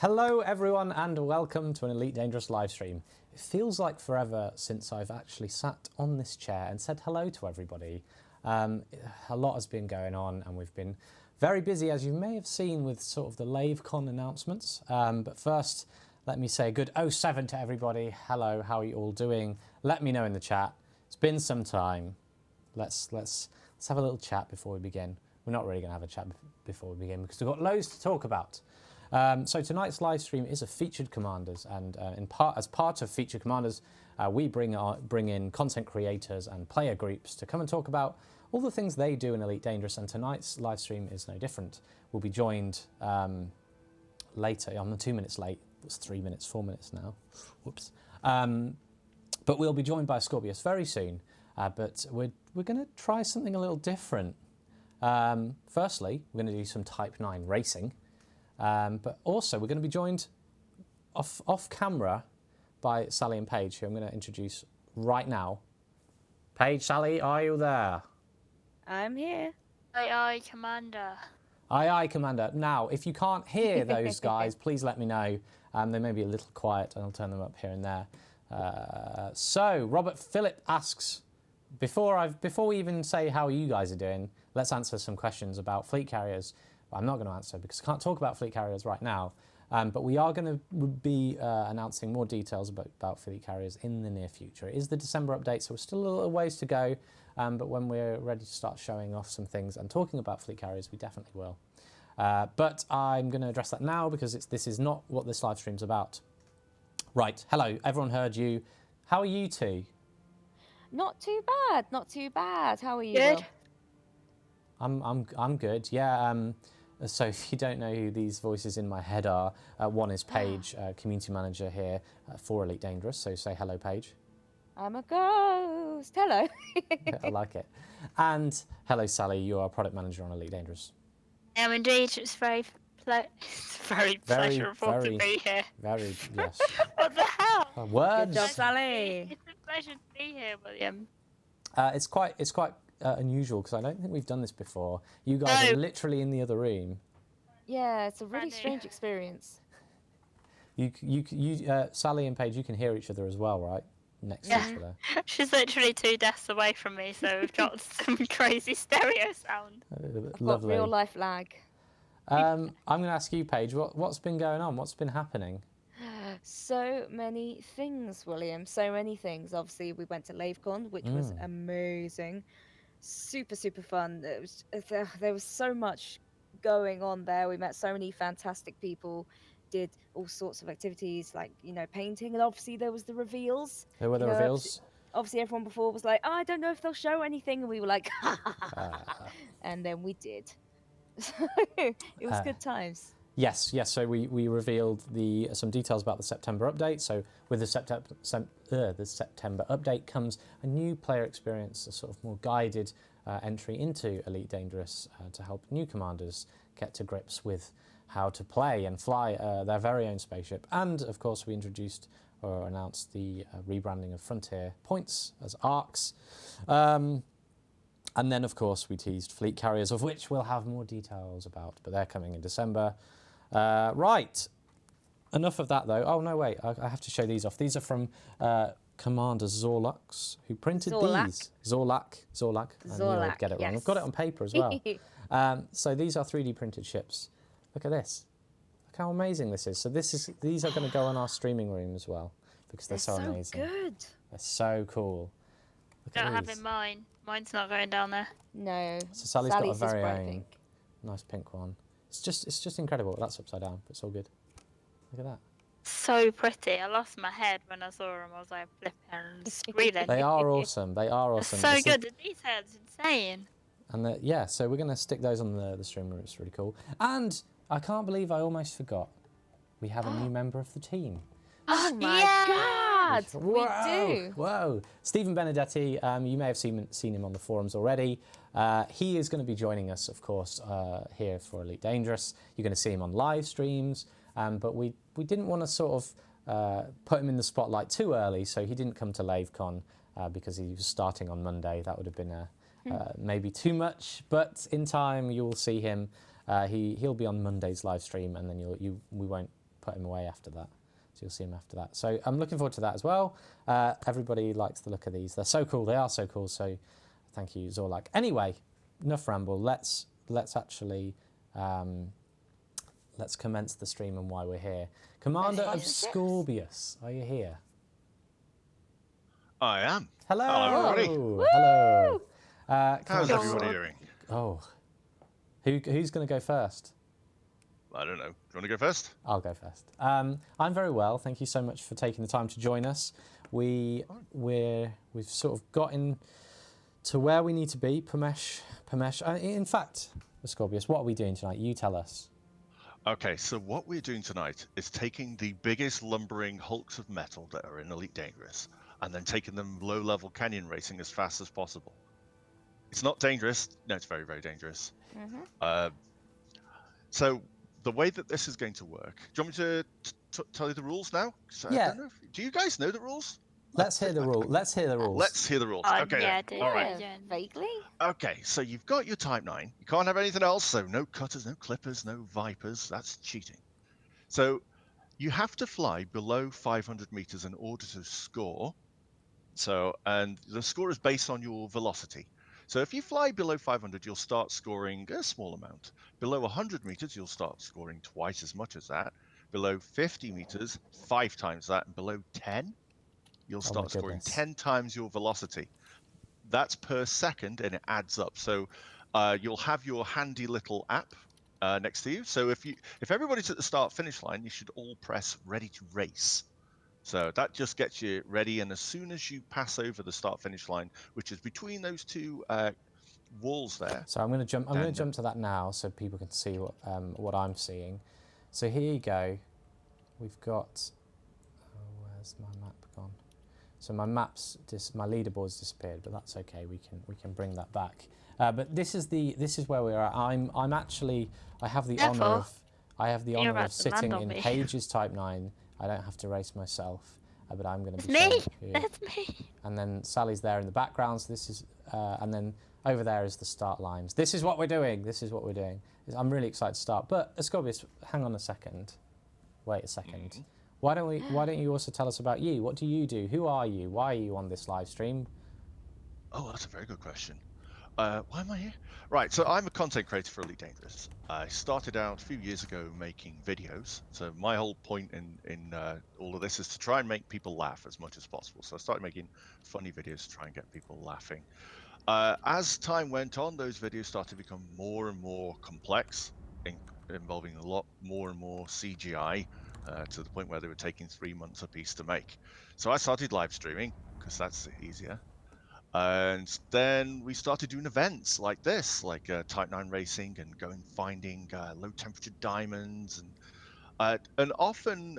Hello everyone and welcome to an Elite Dangerous live stream. It feels like forever since I've actually sat on this chair and said hello to everybody. A lot has been going on and we've been very busy, as you may have seen, with sort of the Lavecon announcements. But first, let me say a good 07 to everybody. Hello, how are you all doing? Let me know in the chat. It's been some time. Let's have a little chat before we begin. We're not really going to have a chat before we begin because we've got loads to talk about. So tonight's live stream is a Featured Commanders, and as part of Featured Commanders, we bring in content creators and player groups to come and talk about all the things they do in Elite Dangerous, and tonight's live stream is no different. We'll be joined later. I'm 2 minutes late. It's 3 minutes, 4 minutes now. Whoops. But we'll be joined by Ascorbius very soon. But we're going to try something a little different. Firstly, we're going to do some Type 9 racing. But also, we're going to be joined off camera by Sally and Paige, who I'm going to introduce right now. Paige, Sally, are you there? I'm here. Aye, Commander. Aye, Commander. Now, if you can't hear those guys, please let me know. They may be a little quiet, and I'll turn them up here and there. So, Robert Phillip asks, before we even say how you guys are doing, let's answer some questions about fleet carriers. I'm not going to answer because I can't talk about fleet carriers right now, but we are going to be announcing more details about fleet carriers in the near future. It is the December update, so we're still a little ways to go, but when we're ready to start showing off some things and talking about fleet carriers, we definitely will. But I'm going to address that now because this is not what this live stream's about. Right, hello, everyone heard you. How are you two? Not too bad, not too bad. How are you? Good. Will? I'm good. Yeah. So if you don't know who these voices in my head are, one is Paige, community manager here for Elite Dangerous. So say hello, Paige. I'm a ghost. Hello. I like it. And hello, Sally. You are product manager on Elite Dangerous. Yeah, indeed. It's very pleasurable to be here. Very, yes. What the hell? Words. Good job, Sally. It's a pleasure to be here, William. It's quite unusual because I don't think we've done this before. You guys are literally in the other room. Yeah, it's a really strange experience. Sally and Paige, you can hear each other as well, right? Next to each other. She's literally 2 desks away from me, so we've got some crazy stereo sound. I've got real life lag. I'm going to ask you, Paige, what's been going on? What's been happening? So many things, William. So many things. Obviously, we went to Lavecon, which was amazing. Super, super fun. There was so much going on there. We met so many fantastic people, did all sorts of activities like, painting. And obviously, there was the reveals. There were the reveals? Obviously, everyone before was like, I don't know if they'll show anything. And we were like, ha, ha, ha, ha. And then we did. It was good times. Yes. So we revealed some details about the September update. So with the September update comes a new player experience, a sort of more guided entry into Elite Dangerous to help new commanders get to grips with how to play and fly their very own spaceship. And of course, we introduced or announced the rebranding of Frontier points as arcs. And then, of course, we teased fleet carriers, of which we'll have more details about, but they're coming in December. Right. Enough of that, though. Oh, no, wait. I have to show these off. These are from Commander Zorlux, who printed these. Zorlak. I knew I'd get it wrong. I've got it on paper as well. So these are 3D printed ships. Look at this. Look how amazing this is. So these are going to go on our streaming room as well, because they're so amazing. Good. They're so cool. Don't have in mine. Mine's not going down there. No. So Sally's got a very own nice pink one. It's just incredible. That's upside down, but it's all good. Look at that. So pretty. I lost my head when I saw them. I was like flipping and squealing. They are awesome. They are awesome. So good. The detail's insane. And so we're going to stick those on the stream room. It's really cool. And I can't believe I almost forgot. We have a new member of the team. Oh my God! We do. Whoa! Stephen Benedetti, you may have seen him on the forums already. He is going to be joining us, of course, here for Elite Dangerous. You're going to see him on live streams, but we didn't want to sort of put him in the spotlight too early, so he didn't come to Lavecon because he was starting on Monday. That would have been maybe too much, but in time you will see him. He'll be on Monday's live stream, and then we won't put him away after that. So you'll see him after that. So I'm looking forward to that as well. Everybody likes the look of these. They're so cool. They are so cool. So thank you, Zorlak. Anyway, enough ramble. Let's actually let's commence the stream and why we're here. Commander Ascorbius, are you here? I am. Hello. Hello, everybody. Hello. How's everybody doing? Oh, who's going to go first? I don't know. Do you want to go first? I'll go first. I'm very well. Thank you so much for taking the time to join us. We've sort of gotten to where we need to be. Pomeche. In fact, Ascorbius, what are we doing tonight? You tell us. Okay, so what we're doing tonight is taking the biggest lumbering hulks of metal that are in Elite Dangerous and then taking them low-level canyon racing as fast as possible. It's not dangerous. No, it's very, very dangerous. So the way that this is going to work, do you want me to tell you the rules now? Yeah. I don't know do you guys know the rules? Let's hear the rules. Let's hear the rules. Okay. Yeah, I do. All right. Vaguely. Okay, so you've got your Type 9. You can't have anything else, so no cutters, no clippers, no vipers. That's cheating. So you have to fly below 500 meters in order to score. So, and the score is based on your velocity. So if you fly below 500, you'll start scoring a small amount. Below 100 meters, you'll start scoring twice as much as that. Below 50 meters, 5 times that. And below 10, you'll start scoring 10 times your velocity. That's per second, and it adds up. So you'll have your handy little app next to you. So if everybody's at the start-finish line, you should all press ready to race. So that just gets you ready. And as soon as you pass over the start-finish line, which is between those two walls there. So I'm going to jump. I'm going to jump to that now, so people can see what I'm seeing. So here you go. We've got. Oh, where's my map gone? So my my leaderboard's disappeared, but that's okay. We can bring that back. But this is where we're at. I'm actually. I have the honour of sitting in Paige's Type 9. I don't have to race myself, but I'm going to be. That's me. And then Sally's there in the background. So this is, and then over there is the start lines. This is what we're doing. I'm really excited to start. But Ascorbius, hang on a second. Wait a second. Why don't you also tell us about you? What do you do? Who are you? Why are you on this live stream? Oh, that's a very good question. Why am I here? Right, so I'm a content creator for Elite Dangerous. I started out a few years ago making videos. So my whole point in all of this is to try and make people laugh as much as possible. So I started making funny videos to try and get people laughing. As time went on, those videos started to become more and more complex, involving a lot more and more CGI, to the point where they were taking 3 months a piece to make. So I started live streaming because that's easier. And then we started doing events like this, like Type 9 racing and going finding low temperature diamonds, and often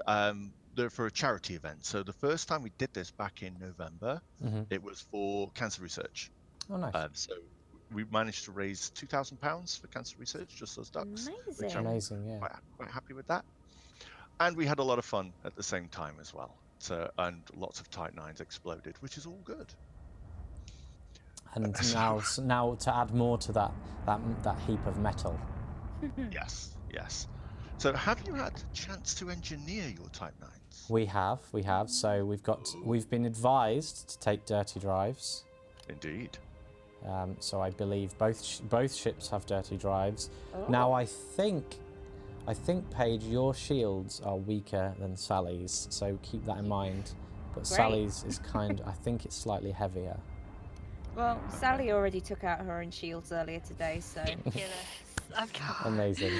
they're for a charity event. So the first time we did this back in November, it was for cancer research. Oh, nice. So we managed to raise £2,000 for cancer research, just those ducks. Which I'm quite happy with that. And we had a lot of fun at the same time as well. So, and lots of Type 9s exploded, which is all good. And now to add more to that heap of metal. Yes. So have you had a chance to engineer your Type 9s? We have. So we've been advised to take dirty drives. Indeed. So I believe both ships have dirty drives. Oh. Now I think Paige, your shields are weaker than Sally's, so keep that in mind. But Great. Sally's is I think it's slightly heavier. Well, Sally already took out her own shields earlier today, so. Amazing.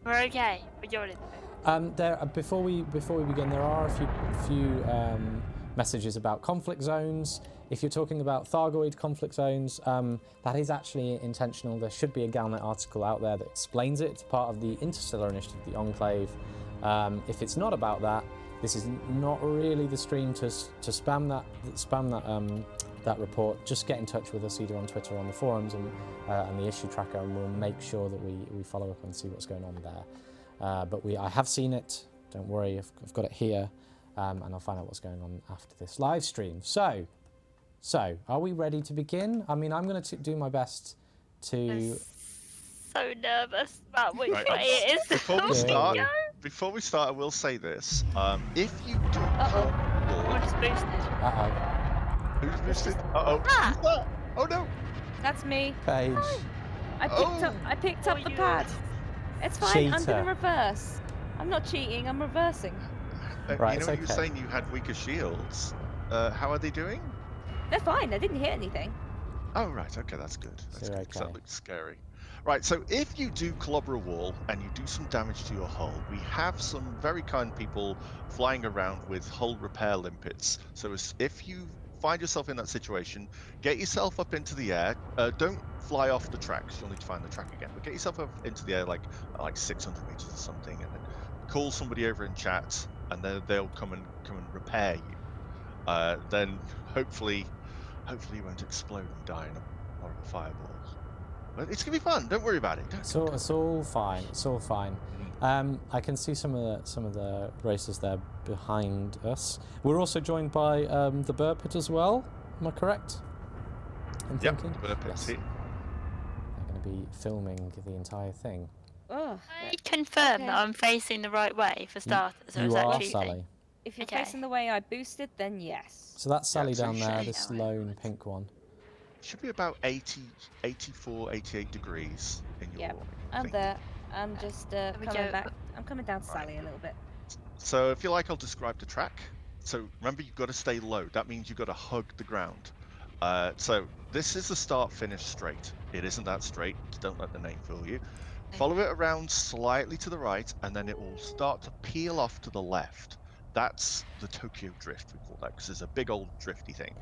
We're okay. We're in the Before we begin, there are a few messages about conflict zones. If you're talking about Thargoid conflict zones, that is actually intentional. There should be a Galnet article out there that explains it. It's part of the Interstellar Initiative, the Enclave. If it's not about that, this is not really the stream to spam that report. Just get in touch with us either on Twitter or on the forums and the issue tracker, and we'll make sure that we follow up and see what's going on there. But I have seen it. Don't worry, I've got it here, and I'll find out what's going on after this live stream. So, are we ready to begin? I mean, I'm going to do my best to. so nervous about which way it is. Before we start, before we start, I will say this. If you do I just boosted. Uh-oh. who's boosted? Uh-oh. Ah! Who's that? Oh no! That's me. Paige. I picked up the pad. It's fine. I'm Cheater. gonna reverse. I'm not cheating. I'm reversing. Right, you it's know, you were okay. saying you had weaker shields. How are they doing? They're fine. I didn't hit anything. Oh, right. Okay, that's good. That's So good, you're 'cause that okay. looks scary. Right, so if you do clobber a wall and you do some damage to your hull, we have some very kind people flying around with hull repair limpets. So if you find yourself in that situation, get yourself up into the air. Don't fly off the track, 'cause you'll need to find the track again. But get yourself up into the air like 600 meters or something, and then call somebody over in chat, and then they'll come and repair you. Then hopefully you won't explode and die in a horrible fireball. But it's gonna be fun. Don't worry about it. It's all fine. It's all fine. I can see some of the racers there behind us. We're also joined by the bird pit as well. Am I correct? I'm Yep, thinking. the bird pit's here. They're going to be filming the entire thing. Oh, I confirm Okay. that I'm facing the right way for starters, or You is that are, cheating? Sally. if you're Okay. facing the way I boosted, then yes. So that's Sally so down you there, should- this lone pink one. Should be about 84, 88 degrees in your. Yep, I'm thing. there. I'm just we coming go. back. I'm coming down to Right. Sally a little bit. So if you like, I'll describe the track. So remember, you've got to stay low. That means you've got to hug the ground. So this is the start-finish straight. It isn't that straight. Don't let the name fool you. Follow it around slightly to the right, and then it will start to peel off to the left. That's the Tokyo drift, we call that, because there's a big old drifty thing.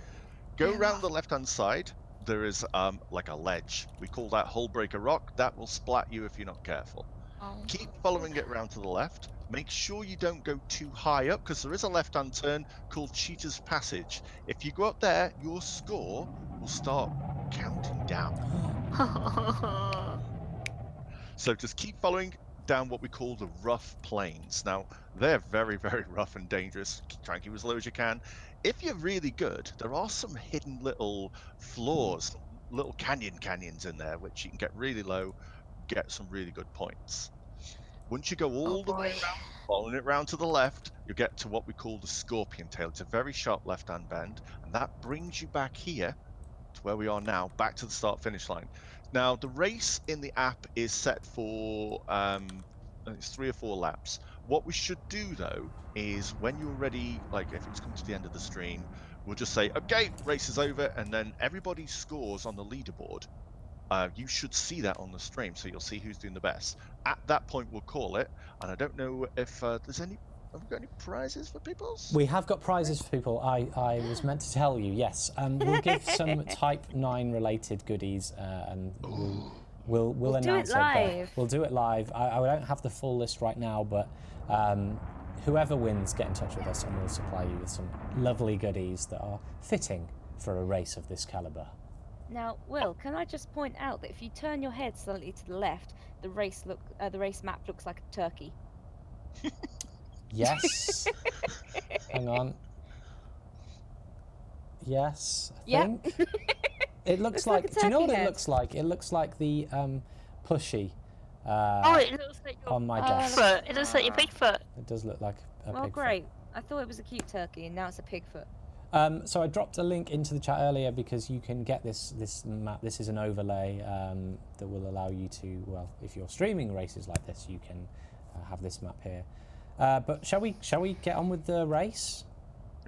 Go around the left-hand side. There is like a ledge. We call that hull breaker rock. That will splat you if you're not careful. Oh. Keep following it around to the left. Make sure you don't go too high up, because there is a left-hand turn called Cheater's Passage. If you go up there, your score will start counting down. So just keep following down what we call the rough plains. Now, they're very, very rough and dangerous. Try and keep as low as you can. If you're really good, there are some hidden little floors, little canyons in there, which you can get really low, get some really good points. Once you go all the way around, following it round to the left, you get to what we call the Scorpion Tail. It's a very sharp left-hand bend, and that brings you back here to where we are now, back to the start-finish line. Now, the race in the app is set for it's 3 or 4 laps. What we should do, though, is when you're ready, like if it's come to the end of the stream, we'll just say, okay, race is over, and then everybody's scores on the leaderboard. You should see that on the stream, so you'll see who's doing the best. At that point, we'll call it, and I don't know if there's any. Have we got any prizes for people? We have got prizes for people. I was meant to tell you, yes. We'll give some Type 9 related goodies, and we'll do it announce live. We'll do it live. I don't have the full list right now, but whoever wins, get in touch with us, and we'll supply you with some lovely goodies that are fitting for a race of this caliber. Now, Will, can I just point out that if you turn your head slightly to the left, the race map looks like a turkey. Yes. Hang on. Yes, I Yep. think. It looks Looks like like. a Do you know what turkey it head. looks like? It looks like the pushy. Oh, it looks like your on my Oh, desk. Bigfoot. It looks like your Bigfoot. It does look like a Well, pigfoot. great. I thought it was a cute turkey, and now it's a pigfoot. So I dropped a link into the chat earlier because you can get this map. This is an overlay that will allow you to, well, if you're streaming races like this, you can have this map here. But shall we get on with the race?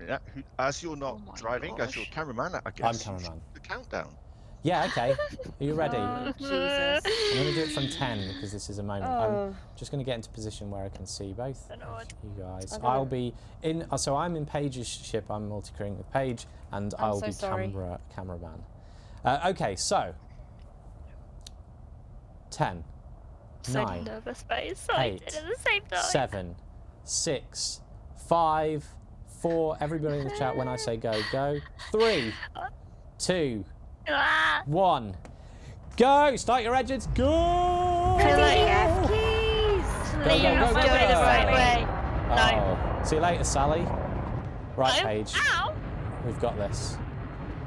Yeah. As you're not Oh my driving, as your gosh. cameraman, I guess. I'm you should cameraman. do the countdown. Yeah. Okay. Are you ready? Oh, Jesus. I'm going to do it from 10 because this is a moment. Oh. I'm just going to get into position where I can see both of Lord. you guys. I I'll don't- be in. So I'm in Paige's ship. I'm multi-crewing with Paige, and I'm I'll so be sorry. cameraman. Okay. So 10, So 9, nervous, but it's so I did 8, it at the same time. 7, 6, 5, 4. Everybody in the chat when I say go, go. 3, 2, Ah, 1. Go! Start your engines. Go! feel like DF keys! Go, Please go, go, do go, it the go. right way. Oh. See you later, Sally. Right, No. Paige. Ow! We've got this.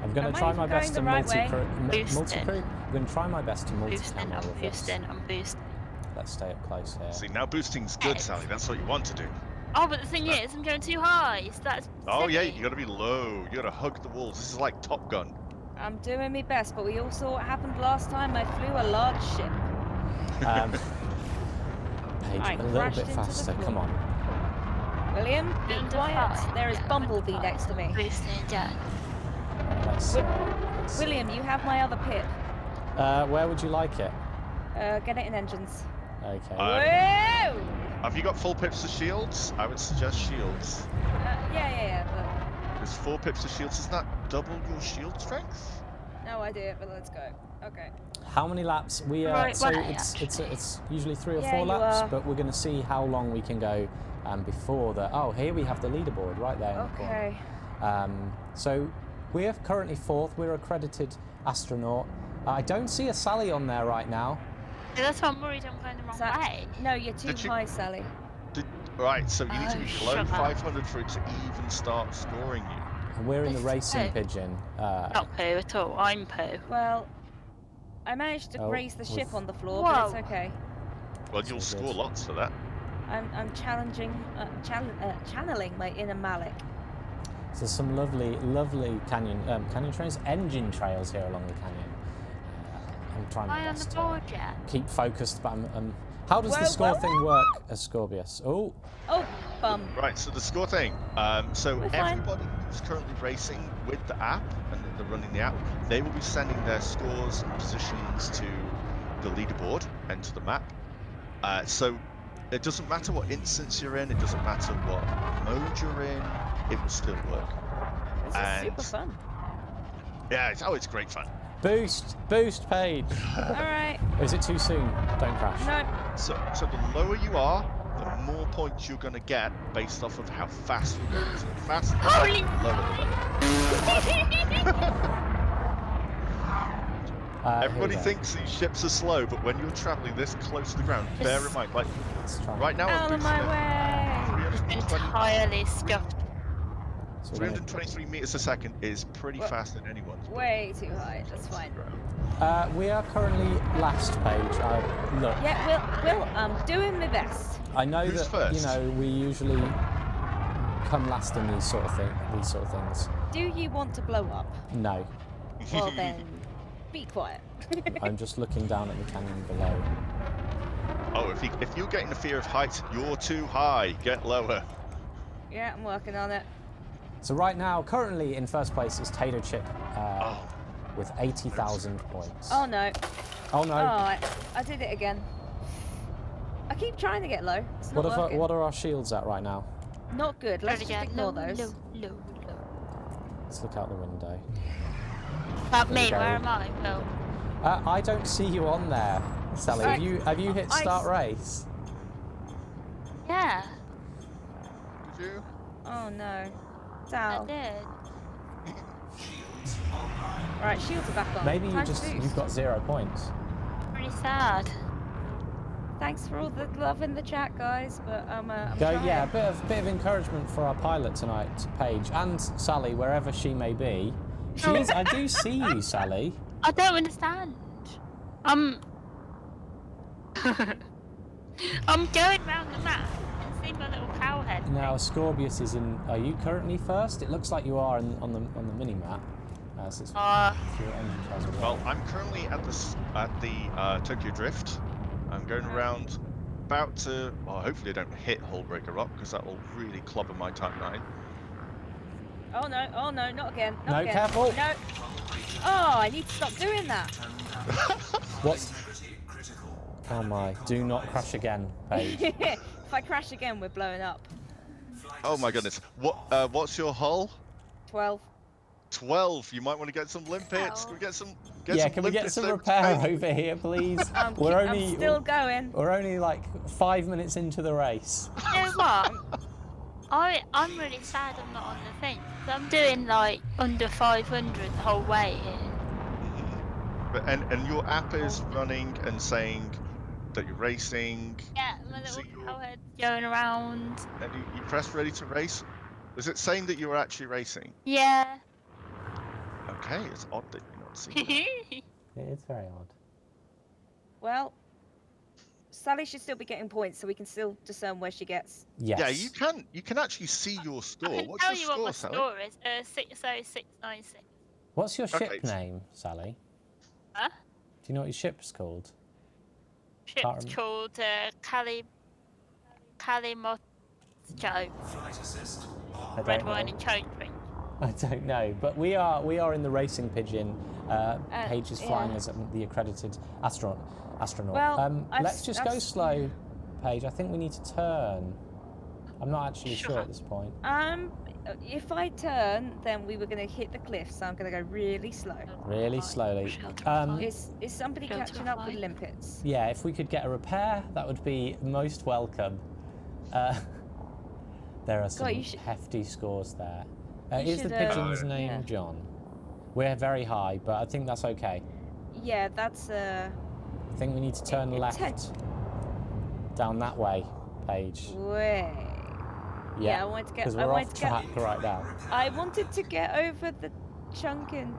I'm going Am to I try even my best to going the right way? multi-crew. Boosting. I'm going to try my best to Boosting, multi-camera I'm with this. boosting, I'm boosting. Let's stay up close here. See, now boosting's good, Yes. Sally. That's what you want to do. Oh, but the thing is, I'm going too high. So that's Oh yeah, silly. you gotta be low. You gotta hug the walls. This is like Top Gun. I'm doing my best, but we all saw what happened last time. I flew a large ship. Paige, I a little crashed bit into the faster. floor. Come on. William, be Under quiet. five. There is Yeah, Bumblebee under next to me. Boosting done. Let's, William, you have my other pip. where would you like it? Get it in engines. Okay. Whoa! Have you got full pips of shields? I would suggest shields. Yeah. There's 4 pips of shields. Isn't that double your shield strength? No idea, but let's go. Okay. How many laps? We Right, so one A, it's usually 3 or Yeah, 4 you laps, are. but we're going to see how long we can go before the. Oh, here we have the leaderboard right there. In the corner. Okay. So we're currently 4th. We're accredited astronaut. I don't see a Sally on there right now. Yeah, that's why I'm worried I'm going the wrong way. No, you're too Did you- high, Sally. Right, so you need to Oh, be below shut up. 500 for it to even start scoring you. And we're in the It's racing poo. pigeon. Not poo at all. I'm poo. Well, I managed to Oh, graze the ship we've- on the floor, but it's Whoa. okay. Well, That's you'll all score good. lots for that. I'm channeling my inner Malik. So some lovely canyon trails, engine trails here along the canyon. I'm trying Am my I on the best to board yet? keep focused, but how does the Whoa, score whoa, thing work, Ascorbius? Oh, Oh, bum. Right, so the score thing. So We're fine. everybody who's currently racing with the app and they're running the app, they will be sending their scores and positions to the leaderboard and to the map. So it doesn't matter what instance you're in, it doesn't matter what mode you're in, it will still work. This is And- super fun. Yeah, it's great fun. boost, Paige. All right. Is it too soon? Don't crash. No. So the lower you are, the more points you're going to get based off of how fast you're going. So the faster, Holy- the lower the better. Here we Everybody go. thinks these ships are slow, but when you're traveling this close to the ground, bear in mind, like Let's try. right now, Out I'm of my boosting way. at 320, Entirely scuffed. So we're gonna- 323 meters a second is pretty Well, fast in anyone's book. Way too high. That's fine. we are currently last, Paige. Look, Yeah, Will, I'm doing my best. I know Who's that first? we usually come last in these sort of things. Do you want to blow up? No, Well then, be quiet. I'm just looking down at the canyon below. Oh, if you're getting the fear of heights, you're too high. Get lower. Yeah, I'm working on it. So right now, currently in first place is Tato Chip Oh, with 80,000 points. Oh no. Oh no! Oh, I did it again. I keep trying to get low. It's not working. What are our shields at right now? Not good. Let's just Again, ignore low, those. low. Let's look out the window. About There we me, go. where am I? Bill? I don't see you on there, Sally. Alright. Have you hit start race? Yeah, did you? Oh no. I Sal. did. Right, shields are back on. Maybe Time to you've boost. got 0 points. Pretty sad. Thanks for all the love in the chat, guys. But I'm Go, trying. yeah, a bit of encouragement for our pilot tonight, Paige, and Sally, wherever she may be. I do see you, Sally. I don't understand. I'm going round the map and seeing my little cow head. Now, Ascorbius is in. Are you currently first? It looks like you are on the mini map. So it's through engine trials as Well, I'm currently at the Tokyo Drift. I'm going around, about to. Well, hopefully I don't hit Hullbreaker Rock because that will really clobber my Type 9. Oh no, not again. Not No, again. careful. No. Oh, I need to stop doing that. What's? Oh my! Do not crash again, Paige. If I crash again, we're blowing up. Oh my goodness! What's your hull? 12. 12. You might want to get some limpets. Can we get some? Can we get limpets some over to repair Paige? over here, please? I'm still going. We're only like 5 minutes into the race. You know what? I'm really sad I'm not on the thing. So I'm doing like under 500 the whole way here. But and your app is running and saying that you're racing. Yeah, my little So you're- cow head going around. And you press ready to race. Was it saying that you were actually racing? Yeah. Okay, it's odd that you're not seeing it. It's very odd. Well, Sally should still be getting points, so we can still discern where she gets. Yes. Yeah, you can actually see your I score. can What's tell your you score, what my Sally? score is. 60696. What's your ship Okay. name, Sally? Huh? Do you know what your ship's called? Ship's called Kalimotjo. Red wine and coke drink. I don't know, but we are in the Racing Pigeon. Paige is flying yeah. as the accredited astronaut. Well, Let's just go slow, Paige. I think we need to turn. I'm not actually sure at this point. If I turn, then we were going to hit the cliff, so I'm going to go really slow. Really slowly. Is somebody catching up with limpets? Yeah, if we could get a repair, that would be most welcome. There are some hefty scores there. Is the pigeon's name John? We're very high, but I think that's okay. Yeah, that's I think we need to turn left. Down that way, Paige. way. Yeah, I wanted to get. Because we're off track right now. I wanted to get over the chunking.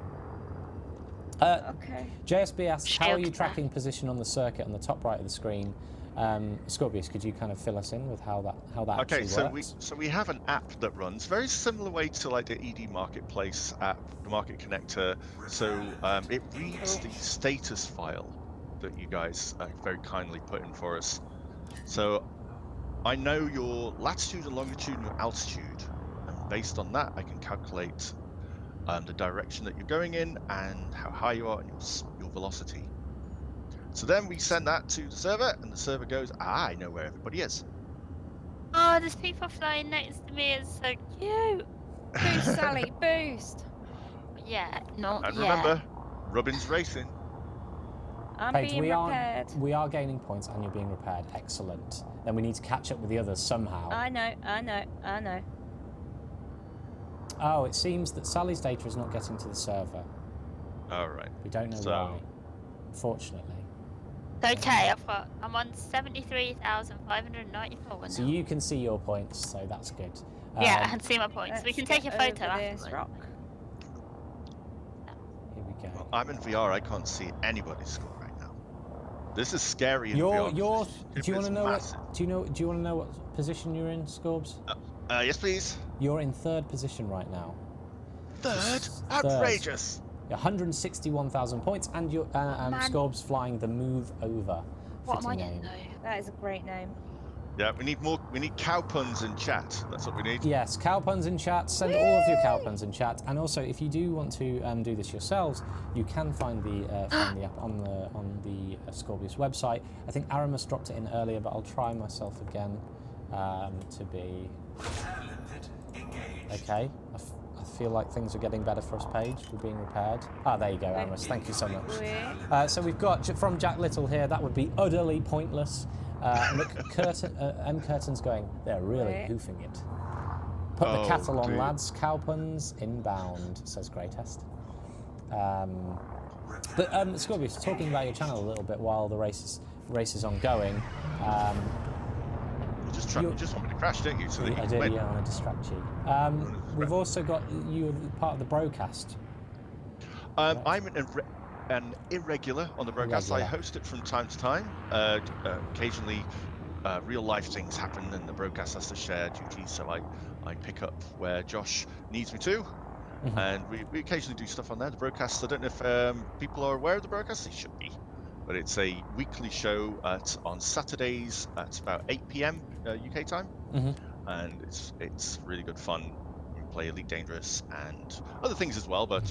Okay. JSB asks, how are you tracking position on the circuit on the top right of the screen? Ascorbius, could you kind of fill us in with how that actually works? So we have an app that runs very similar way to like the ED Marketplace app, the Market Connector. So it reads the status file that you guys very kindly put in for us. So I know your latitude and longitude and your altitude, and based on that, I can calculate the direction that you're going in and how high you are and your velocity. So then we send that to the server, and the server goes, I know where everybody is. Oh, there's people flying next to me. It's so cute. Boost, Sally, boost. Yeah, not And yet. remember, Robin's racing. I'm Paige, being repaired. we are gaining points, and you're being repaired. Excellent. Then we need to catch up with the others somehow. I know. Oh, it seems that Sally's data is not getting to the server. All right. We don't know why, fortunately. Okay, I'm on 73,594 now. So you can see your points, so that's good. Yeah, I can see my points. We can take a photo afterwards. Rock. Here we go. Well, I'm in VR. I can't see anybody's score right now. This is scary in Do VR. you want to know what? Do you want to know what position you're in, Scorbs? Yes, please. You're in third position right now. Third? Outrageous. 161,000 points, and you're Scorbs flying the Move Over. What am I fitting getting name. though? That is a great name. Yeah, we need more. We need cow puns in chat. That's what we need. Yes, cow puns in chat. Send all of your cow puns in chat. And also, if you do want to do this yourselves, you can find the app on the Ascorbius website. I think Aramis dropped it in earlier, but I'll try myself again to be. Okay. I feel like things are getting better for us, Paige. We're being repaired. Ah, there you go, Aramis. Thank you so much. So we've got from Jack Little here. That would be utterly pointless. Look, M. Curtin's going, they're really hoofing it. Put the cattle on, lads. Cow puns inbound, says Greatest. But Scorbius, talking about your channel a little bit while the race is ongoing. You just want me to crash, don't you? So that I do, yeah, I want to distract you. We've also got you part of the broadcast. I'm an irregular on the broadcast. I host it from time to time. Occasionally, real life things happen, and the broadcast has to share duties. So I pick up where Josh needs me to, and we occasionally do stuff on there. The broadcast. I don't know if people are aware of the broadcast. They should be, but it's a weekly show on Saturdays at about 8 p.m. UK time, and it's really good fun. We play Elite Dangerous and other things as well, but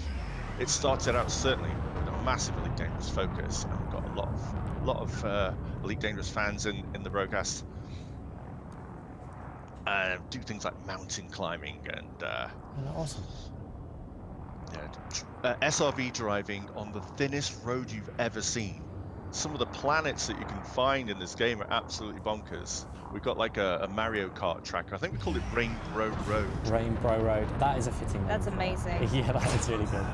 it started out certainly with a massive Elite Dangerous focus, and we've got a lot of Elite Dangerous fans in the broadcast. Do things like mountain climbing and Awesome. SRV driving on the thinnest road you've ever seen. Some of the planets that you can find in this game are absolutely bonkers. We've got like a Mario Kart track. I think we call it Rainbow Road. Rainbow Road. That is a fitting name. That's amazing. Yeah, that is really good.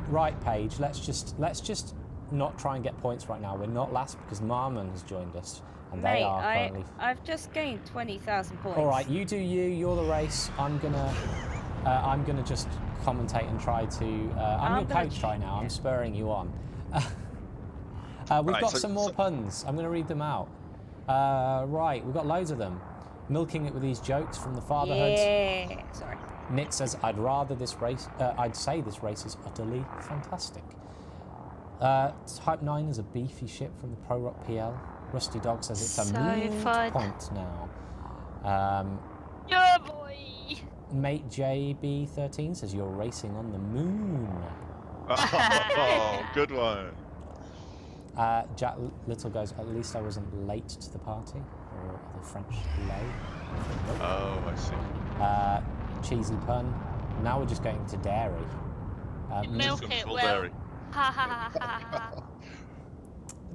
Right, Paige. Let's just not try and get points right now. We're not last because Marmon has joined us, and they are currently. I've just gained 20,000 points. All right, you do you. You're the race. I'm gonna just commentate and try to. I'm your coach right now. I'm spurring you on. We've Right, got so- some more so- puns. I'm going to read them out. Right, we've got loads of them. Milking it with these jokes from the fatherhood. Yeah. Sorry. Nick says, I'd say this race is utterly fantastic. Type 9 is a beefy ship from the Pro Rock PL. Rusty Dog says it's a So moot fun. point now. Yeah, boy. Mate JB13 says you're racing on the moon. Oh, good one. Jack Little goes, at least I wasn't late to the party, or the French lay. Oh, I see. Cheesy pun. Now we're just going to dairy. Milk Just it full well. dairy. Ha ha ha ha ha.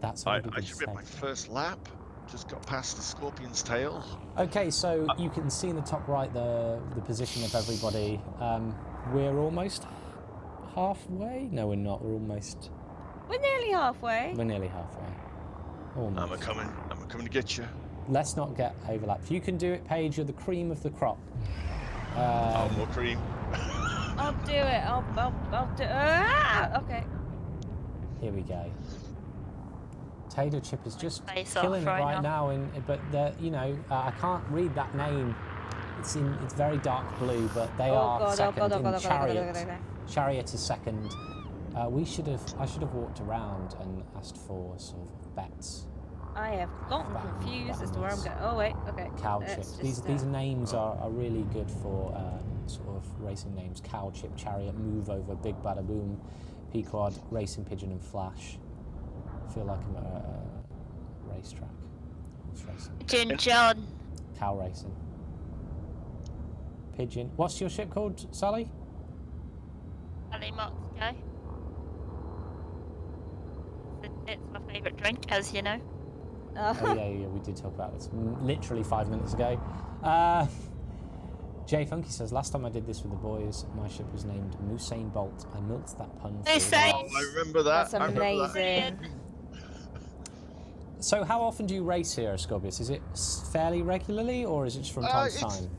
That's I already been should be at my said. first lap. Just got past the scorpion's tail. Okay, so you can see in the top right the position of everybody. We're almost halfway. No, we're not. We're almost. We're nearly halfway. We're nearly halfway. Almost. I'm coming to get you. Let's not get overlapped. You can do it, Paige. You're the cream of the crop. Oh, more cream. I'll do it. I'll do. Okay. Here we go. Tato Chip is just Face off killing it right right now, but I can't read that name. It's very dark blue, but they are second. Chariot is second. I should have walked around and asked for sort of bets. I have gotten confused as to where I'm going. Oh wait. Okay. Cow Let's Chip. just, These names are really good for sort of racing names. Cow Chip, Chariot, Move Over, Big Bada Boom, Pequod, Racing Pigeon, and Flash. I feel like I'm at a racetrack. What's racing? Gin John. Cow racing. Pigeon. What's your ship called, Sally? Ali Moxco. It's my favourite drink, as you know. Oh yeah, we did talk about this literally 5 minutes ago. Jay Funky says, last time I did this with the boys, my ship was named Usain Bolt. I milked that pun. Usain! Oh, I remember that. That's I remember that. amazing. So how often do you race here, Ascorbius? Is it fairly regularly, or is it just from time to time?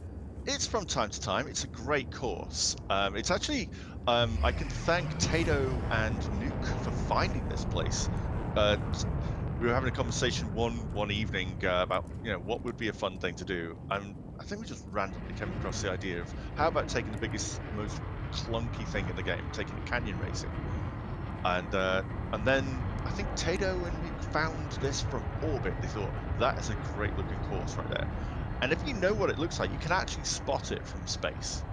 It's from time to time. It's a great course. It's actually, I can thank Tato and Nuke for finding this place. We were having a conversation one evening about what would be a fun thing to do, and I think we just randomly came across the idea of how about taking the biggest, most clunky thing in the game, taking canyon racing, and then I think Tato and Nuke found this from orbit. They thought that is a great looking course right there. And if you know what it looks like, you can actually spot it from space.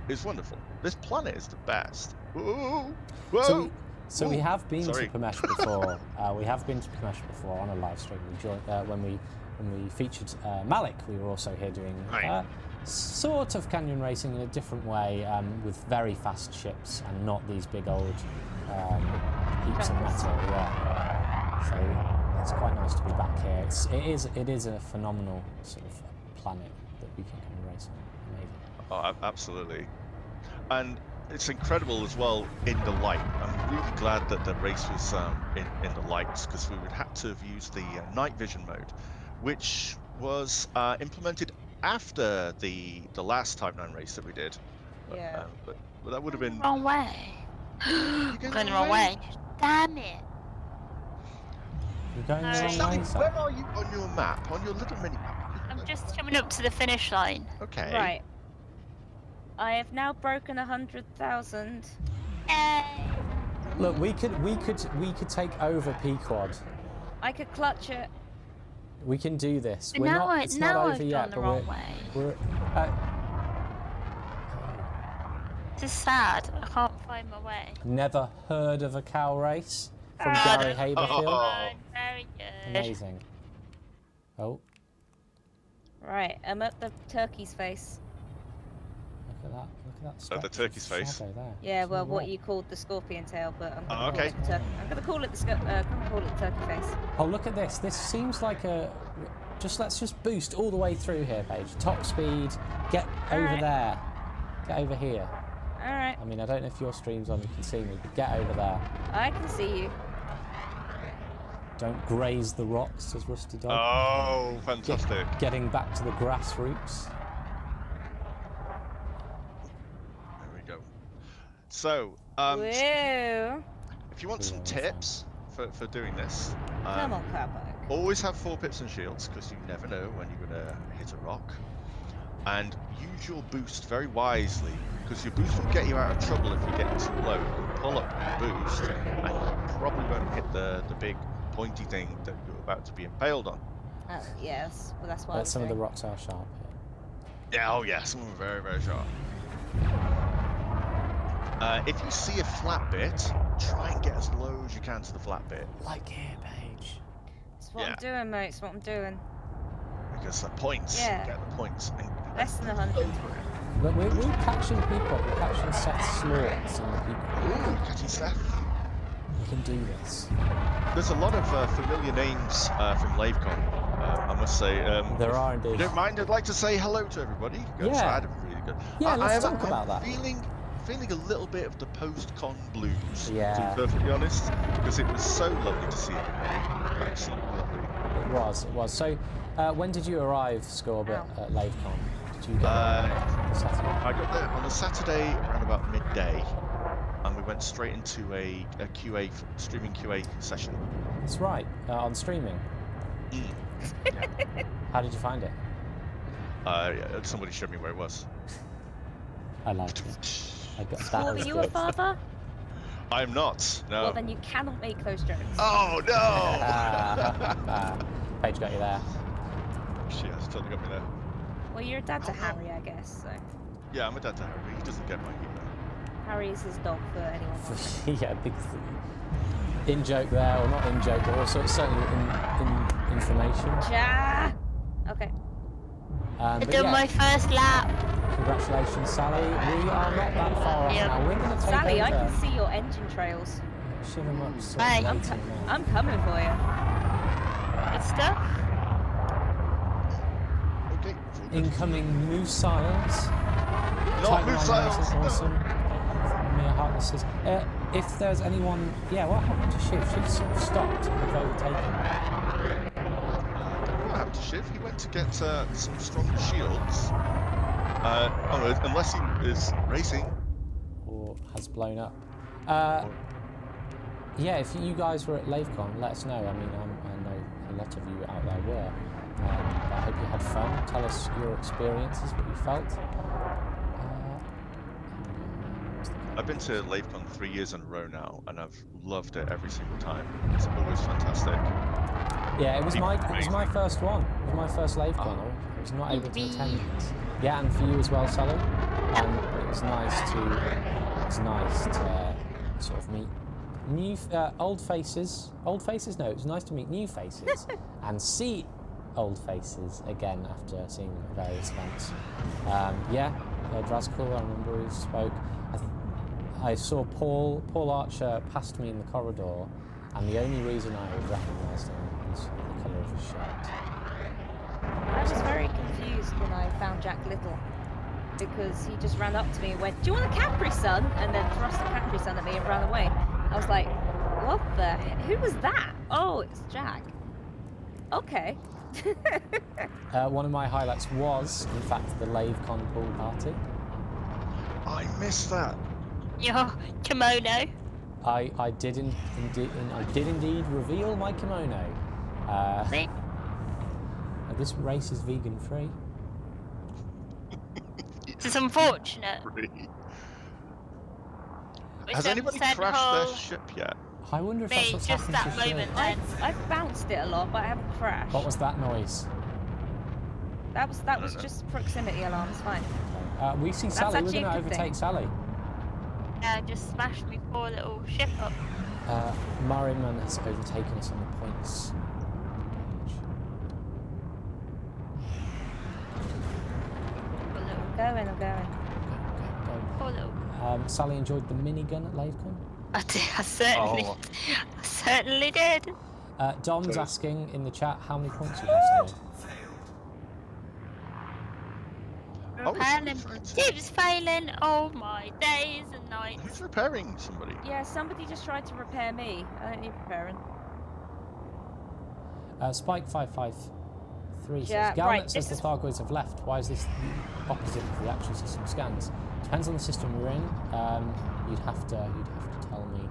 It's wonderful. This planet is the best. Whoa! Whoa! So we have been Sorry. to Pomeche before. We have been to Pomeche before on a live stream. We joined, when we featured Malik. We were also here doing Right. sort of canyon racing in a different way, with very fast ships and not these big old heaps of metal. Yeah. So it's quite nice to be back here. It is a phenomenal sort of planet that we can come and race on. Amazing. Oh, absolutely. And it's incredible as well in the light. I'm really glad that the race was in the lights, because we would have to have used the night vision mode, which was implemented after the last Type 9 race that we did. Yeah. But that would have been... Wrong way. going Going the wrong way. Damn it. You're going the So wrong Sally, way, sir. where are you on your map, on your little mini map? I'm just coming up to the finish line. Okay. Right. I have now broken 100,000. Yay. Look, we could take over Pequod. I could clutch it. We can do this. But We're now not. It's not over I've yet, gone the but wrong way. we're. This is sad. I can't find my way. Never heard of a cow race from Ah, Gary that's Haberfield. fun. Very good. Amazing. Oh, Right, I'm at the turkey's face. look at that! Look at that. So the stretch of turkey's face. shadow there. Yeah, It's well, all what right. you called the scorpion tail, but I'm Oh, gonna okay. call it the turkey. I'm gonna call it the turkey face. Oh, look at this! This seems like a. Let's just boost all the way through here, Paige. Top speed. Get over Alright. there. Get over here. All right, I mean, I don't know if your stream's on. You can see me, but get over there. I can see you. Don't graze the rocks, says Rusty Dog. Oh, fantastic. Getting back to the grassroots. There we go. So, Whoa. if you want some Yeah, that's tips for doing this, Come on, Cowpoke. Always have 4 pips and shields, because you never know when you're going to hit a rock. And use your boost very wisely, because your boost will get you out of trouble if you're getting too low. You can pull up your boost, and you probably won't hit the big pointy thing that you're about to be impaled on. Oh, yes. Well, that's what I was Some of the doing. rocks are sharp here. Yeah, oh yeah, some of them are very, very sharp. If you see a flat bit, try and get as low as you can to the flat bit. Like here, Paige. It's what I'm doing, mate. It's what I'm doing. Because the points, Yeah. get the points. And Less than 100. But we're catching people. We're catching Seth Slorts and the people. Ooh, catching Seth. We can do this. There's a lot of familiar names from Lavecon, I must say. There are If you indeed. don't mind, I'd like to say hello to everybody. Go Yeah. inside, really good. Yeah, let's talk about that. Feeling a little bit of the post-con blues, to Yeah. be perfectly honest, because it was so lovely to see everybody. Absolutely lovely. It was. So, when did you arrive, Scorb, at Lavecon? Did you get the Saturday? I got there on a Saturday around about midday, and we went straight into a QA, streaming QA session. That's right, on streaming. How did you find it? Somebody showed me where it was. I liked it. Scorb, are you a father? I'm not, no. Well, then you cannot make those jokes. Oh, no! Paige got you there. She has totally got me there. Well, you're a dad to Harry, I guess, so. Yeah, I'm a dad to Harry. He doesn't get my humor. Harry is his dog for anyone watching. Yeah, big in-joke there, or not in-joke, but also certainly in information. Ja! Okay. I've But done yeah, my first lap. congratulations, Sally. We are not that far off Yep. now. We're going to take Sally, over. I can see your engine trails. Shiver much sort Hey. of I'm, waiting now. I'm coming for you. Good stuff. Okay. Incoming missiles. Not missiles, no. Awesome. Mere heartlesses. If there's anyone, yeah, what happened to Shiv? She sort of stopped and was overtaken. What happened to Shiv? He went to get some strong shields. Unless he is racing. Or has blown up. Yeah, if you guys were at Lavecon, let us know. I mean, I know a lot of you out there were. I hope you had fun. Tell us your experiences, what you felt. I've been to Lavecon 3 years in a row now, and I've loved it every single time. It's always fantastic. Yeah, it was my Amazing. first one. It was my first Lavecon. I was not able to attend it. Yeah, and for you as well, Sally. It was nice to sort of meet new old faces. Old faces? No, it was nice to meet new faces and see old faces again after seeing them at various events. Drazkul, I remember he spoke. I saw Paul Archer passed me in the corridor, and the only reason I recognised him was the colour of his shirt. I was very confused when I found Jack Little, because he just ran up to me and went, "Do you want a Capri Sun?" and then thrust a Capri Sun at me and ran away. I was like, what the who was that? Oh, it's Jack. Okay. One of my highlights was, in fact, the Lavecon pool party. I missed that. Your kimono. I did indeed reveal my kimono. See? This race is vegan free. It's unfortunate. Has anybody crashed their ship yet? I wonder if Me, that's what's just happened that to moment Shiv. then. I've bounced it a lot, but I haven't crashed. What was that noise? That was just proximity alarm. It's fine. We see That's Sally. We're actually going a to good overtake thing. Sally. Just smashed my poor little ship up. Mariman has overtaken us on the points. I'm going. Poor little. Sally enjoyed the minigun at Lavecon. I did. I certainly did. Dom's asking in the chat how many points you have, Sally. Repairing keeps failing all my days and nights. Who's repairing somebody? Yeah, somebody just tried to repair me. I don't need repairing. Spike 553 Yeah, says, Galnet right, says this the Thargoids have left. Why is this the opposite of the actual system scans? Depends on the system you're in. You'd have to tell me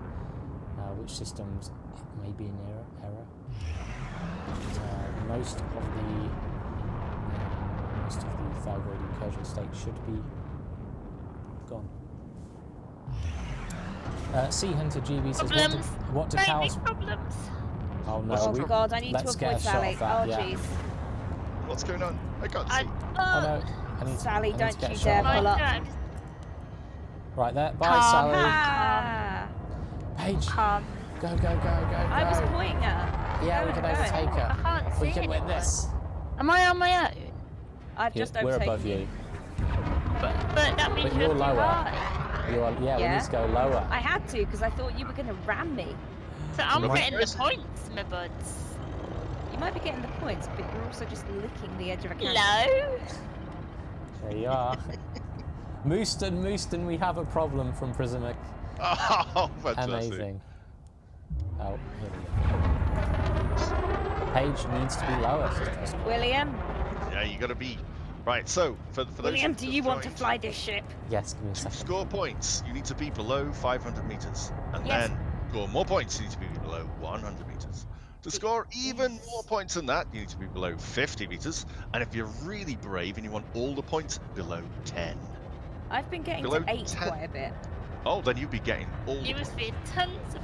which systems it may be in error. But, most of the thyroid incursion state should be gone. Sea Hunter GB says, Problems. what do Great cows... big problems. Oh no, Oh God, I need to let's get a avoid shot Sally. of that, Oh yeah. jeez. What's going on? I can't see. Oh no, I need Sally, to don't get a you shot dare of that. pull up. Right there, bye Calm, Sally. Ah, Paige, Calm. go, go, go, go, go. I was pointing at her. Yeah, we can overtake I her. can't see We can win anyone. this. Am I on my own? I've just We're overtaken above you. But that means But you're you're too lower. high. Yeah, we need to go lower. I had to because I thought you were going to ram me. So I'm Right. getting the points, my buds. You might be getting the points, but you're also just licking the edge of a cannon. Hello? There you are. Mooston, we have a problem from Prismic. Oh, fantastic. Amazing. Oh, here we go. Paige needs to be lower. Says William, Yeah, you got to be right. So for those William, who've do just you want to joined, fly this ship? yes, give me a to second. score points, you need to be below 500 meters, and Yes. then score more points. You need to be below 100 meters. To score even more points than that, you need to be below 50 meters, and if you're really brave and you want all the points, below 10. I've been getting Below to 8 10. quite a bit. Oh, then you'd be getting all the You must points. be tons of.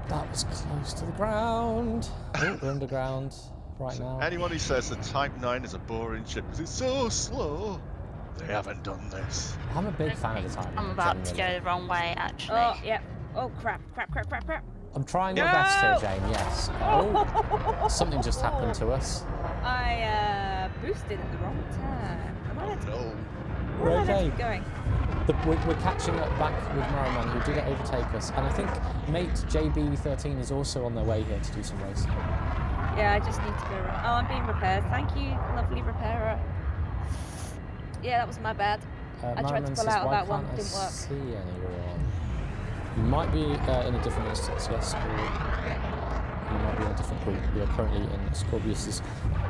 That was close to the ground. Oh, we're underground right now. Anyone who says the Type 9 is a boring ship because it's so slow, they haven't done this. I'm a big fan of the time. I'm about to go the wrong way, actually. Oh, yeah. Oh, crap. I'm trying my best here, Jane, yes. Oh, something just happened to us. I boosted at the wrong time. Am I Oh meant to, no. We're where am I meant okay. to be going? We're catching up back with Merriman, who did overtake us. And I think mate JB13 is also on their way here to do some racing. Yeah, I just need to go around. Oh, I'm being repaired. Thank you, lovely repairer. Yeah, that was my bad. I tried to Merriman pull says, out of why that one, can't I didn't work. see anyone? You might be in a different instance, yes, or you might be in a different group. We are currently in Ascorbius'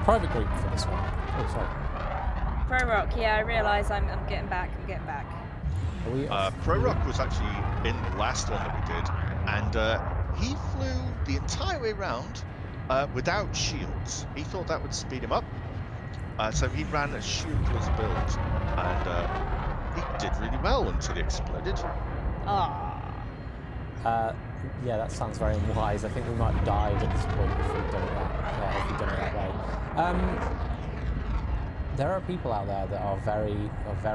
private group for this one. Oh, sorry. Pro Rock, yeah, I realise I'm getting back. Are we off? Pro Rock was actually in the last one that we did, and he flew the entire way round without shields. He thought that would speed him up, so he ran a shieldless build, and he did really well until he exploded. Ah. Yeah, that sounds very unwise. I think we might have died at this point if we'd done it that way. There are people out there that are very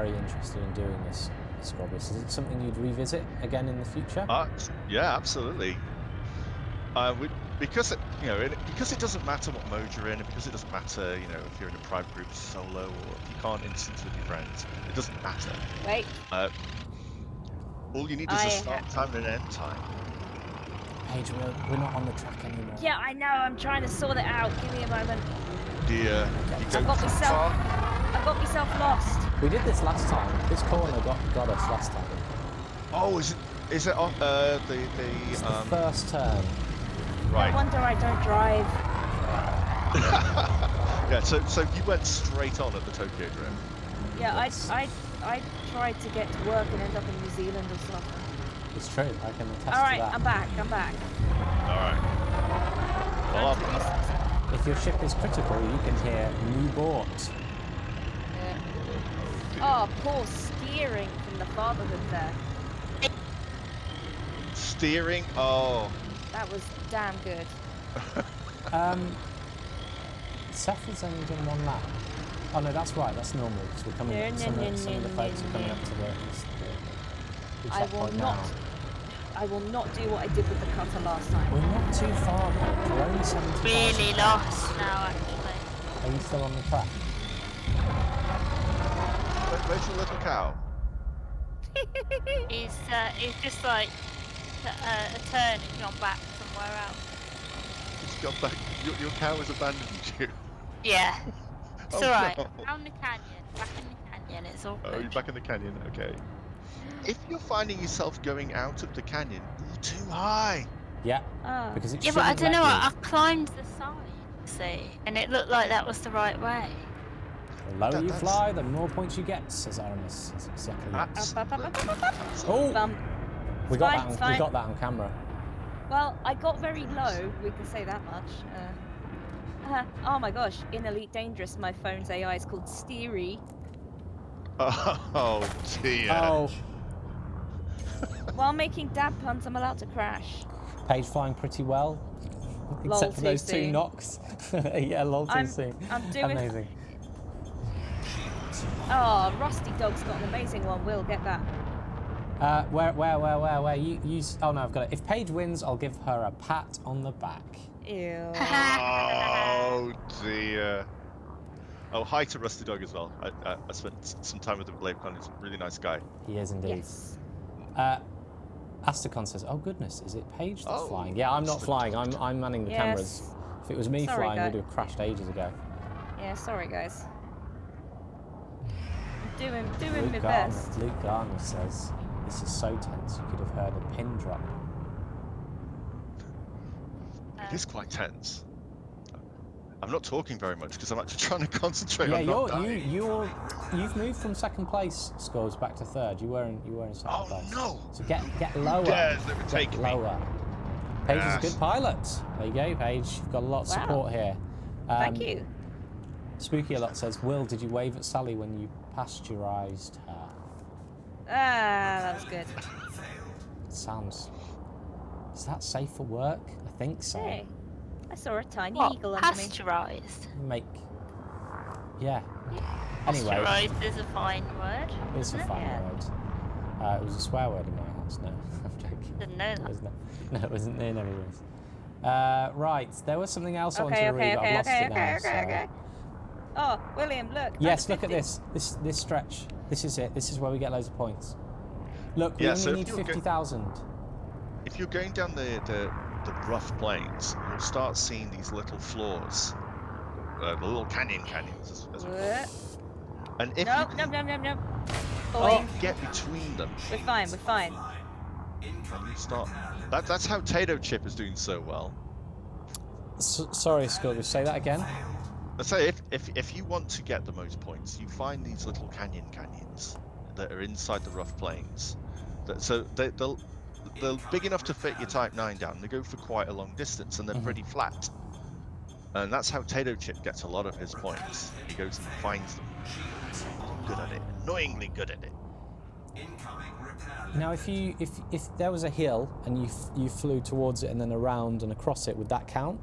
interested in doing this, Ascorbius. Is it something you'd revisit again in the future? Yeah, absolutely. Because it doesn't matter what mode you're in, and because it doesn't matter, if you're in a private group solo or if you can't instance with your friends, it doesn't matter. Wait. All you need is a start time and an end time. Paige, we're not on the track anymore. Yeah, I know. I'm trying to sort it out. Give me a moment. Dear, I got myself lost. We did this last time. This corner got us last time. Oh, is it on It's the first turn. right? No wonder I don't drive. Yeah, so you went straight on at the Tokyo Drift. Yeah, I tried to get to work and end up in New Zealand or something. It's true. I can attest All right, to that. I'm back. All right. Well, If your ship is critical, you can hear new port. Oh, poor steering from the fatherhood there. steering. Oh. That was damn good. Seth has only done one lap. Oh no, that's right. That's normal because we're coming. Some of the folks are coming up to the checkpoint now. I will not do what I did with the cutter last time. We're not too far, Paige. We're only 70. Really lost now, actually. Are you still on the track? Where's your little cow? He's just like a turn and gone back somewhere else. It's got back. Your cow has abandoned you. Yeah. It's Oh, alright. no. Down the canyon, back in the canyon, it's all Oh, good. you're back in the canyon. Okay. If you're finding yourself going out of the canyon, you're too high. Yeah. Ah. Because it Yeah, but I shouldn't don't know, let I climbed the side, see, and it looked like that was the right way. you. The lower you That's- fly, the more points you get, says Aramis. That's exactly that. That's Up. Oh! Bump. We got that on camera. Well, I got very low, we can say that much. Oh my gosh, in Elite Dangerous, my phone's AI is called Steery. Oh dear. Oh, While making dad puns, I'm allowed to crash. Paige flying pretty well, except for those 2 knocks. Yeah, lol too soon. I'm doing... Amazing. Oh, Rusty Dog's got an amazing one. We'll get that. Where? You... Oh no, I've got it. If Paige wins, I'll give her a pat on the back. Ew. Oh dear. Oh, hi to Rusty Dog as well. I spent some time with him at Lavecon. He's a really nice guy. He is indeed. Yes. Asticon says, "Oh goodness, is it Paige that's flying?" Yeah, I'm not flying. I'm manning the cameras. If it was me flying, we'd have crashed ages ago. Yeah, sorry guys. I'm doing my best. Luke Garner says, "This is so tense. You could have heard a pin drop." It is quite tense. I'm not talking very much because I'm actually trying to concentrate. Yeah, you've moved from second place scores back to third. You were in second place. Oh no! So get lower. Yes, they were taking me. Lower. Paige is a good pilot. There you go, Paige. You've got a lot of support here. Thank you. Spooky a lot says, "Will, did you wave at Sally when you pasteurised her?" That was good. Sounds. Is that safe for work? I think so. Hey, I saw a tiny eagle under me. Pasteurised? Yeah. Anyway. Pasteurised is a fine word. It's a fine word. It was a swear word in my house. No, I'm joking. Didn't know that. No, it wasn't. It never was. Right, there was something else I wanted to read, but I've lost it now. Okay. Oh, William, look. Yes, look at this. This stretch. This is it. This is where we get loads of points. Look, we only need 50,000. If you're going down the rough plains, you'll start seeing these little floors, the little canyons. As we call them. And if No. get between them, We're fine. and you start. That's how Tato Chip is doing so well. Sorry, Ascorbius, say that again. I say if you want to get the most points, you find these little canyons that are inside the rough plains. They're big enough to fit your Type 9 down. They go for quite a long distance and they're pretty flat. And that's how Tato Chip gets a lot of his points. He goes and finds them. Good at it. Annoyingly good at it. Now, if there was a hill and you flew towards it and then around and across it, would that count?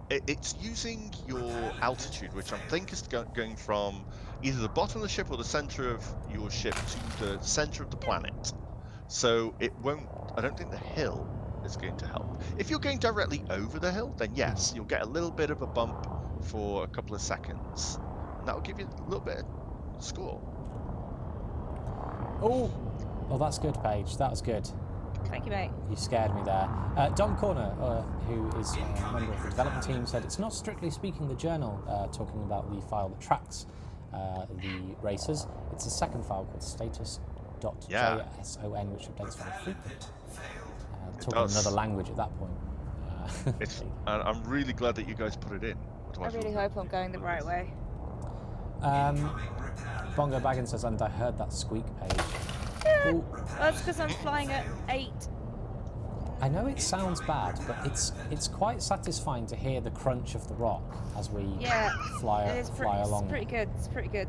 It's using your altitude, which I think is going from either the bottom of the ship or the center of your ship to the center of the planet. So it won't. I don't think the hill is going to help. If you're going directly over the hill, then yes, you'll get a little bit of a bump for a couple of seconds, and that will give you a little bit of score. Oh, that's good, Paige. That was good. Thank you, mate. You scared me there. Dom Corner, who is a member of the development team, said it's not strictly speaking the journal talking about the file that tracks the racers. It's a second file called status.json, which updates very frequently. Talking another language at that point. I'm really glad that you guys put it in. I really hope I'm going the right way. Bongo Baggins says, and I heard that squeak, Page. Well, that's because I'm flying at 8. I know it sounds bad, but it's quite satisfying to hear the crunch of the rock as we fly along. It's pretty good. It's pretty good.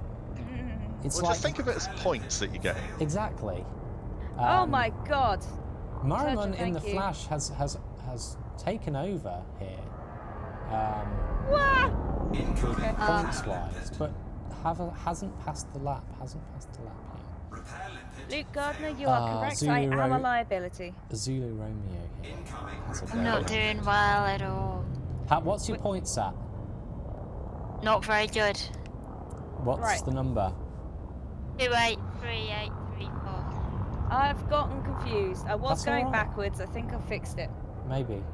It's just think of it as points that you get. Exactly. Oh my God. Merriman in the Flash has taken over here. Points wise, but hasn't passed the lap. Hasn't passed the lap yet. Luke Gardner, you are correct. I am a liability. Zulu Romeo here. I'm not doing well at all. What's your points at? Not very good. What's the number? 283834. I've gotten confused. I was going backwards. I think I fixed it. Maybe.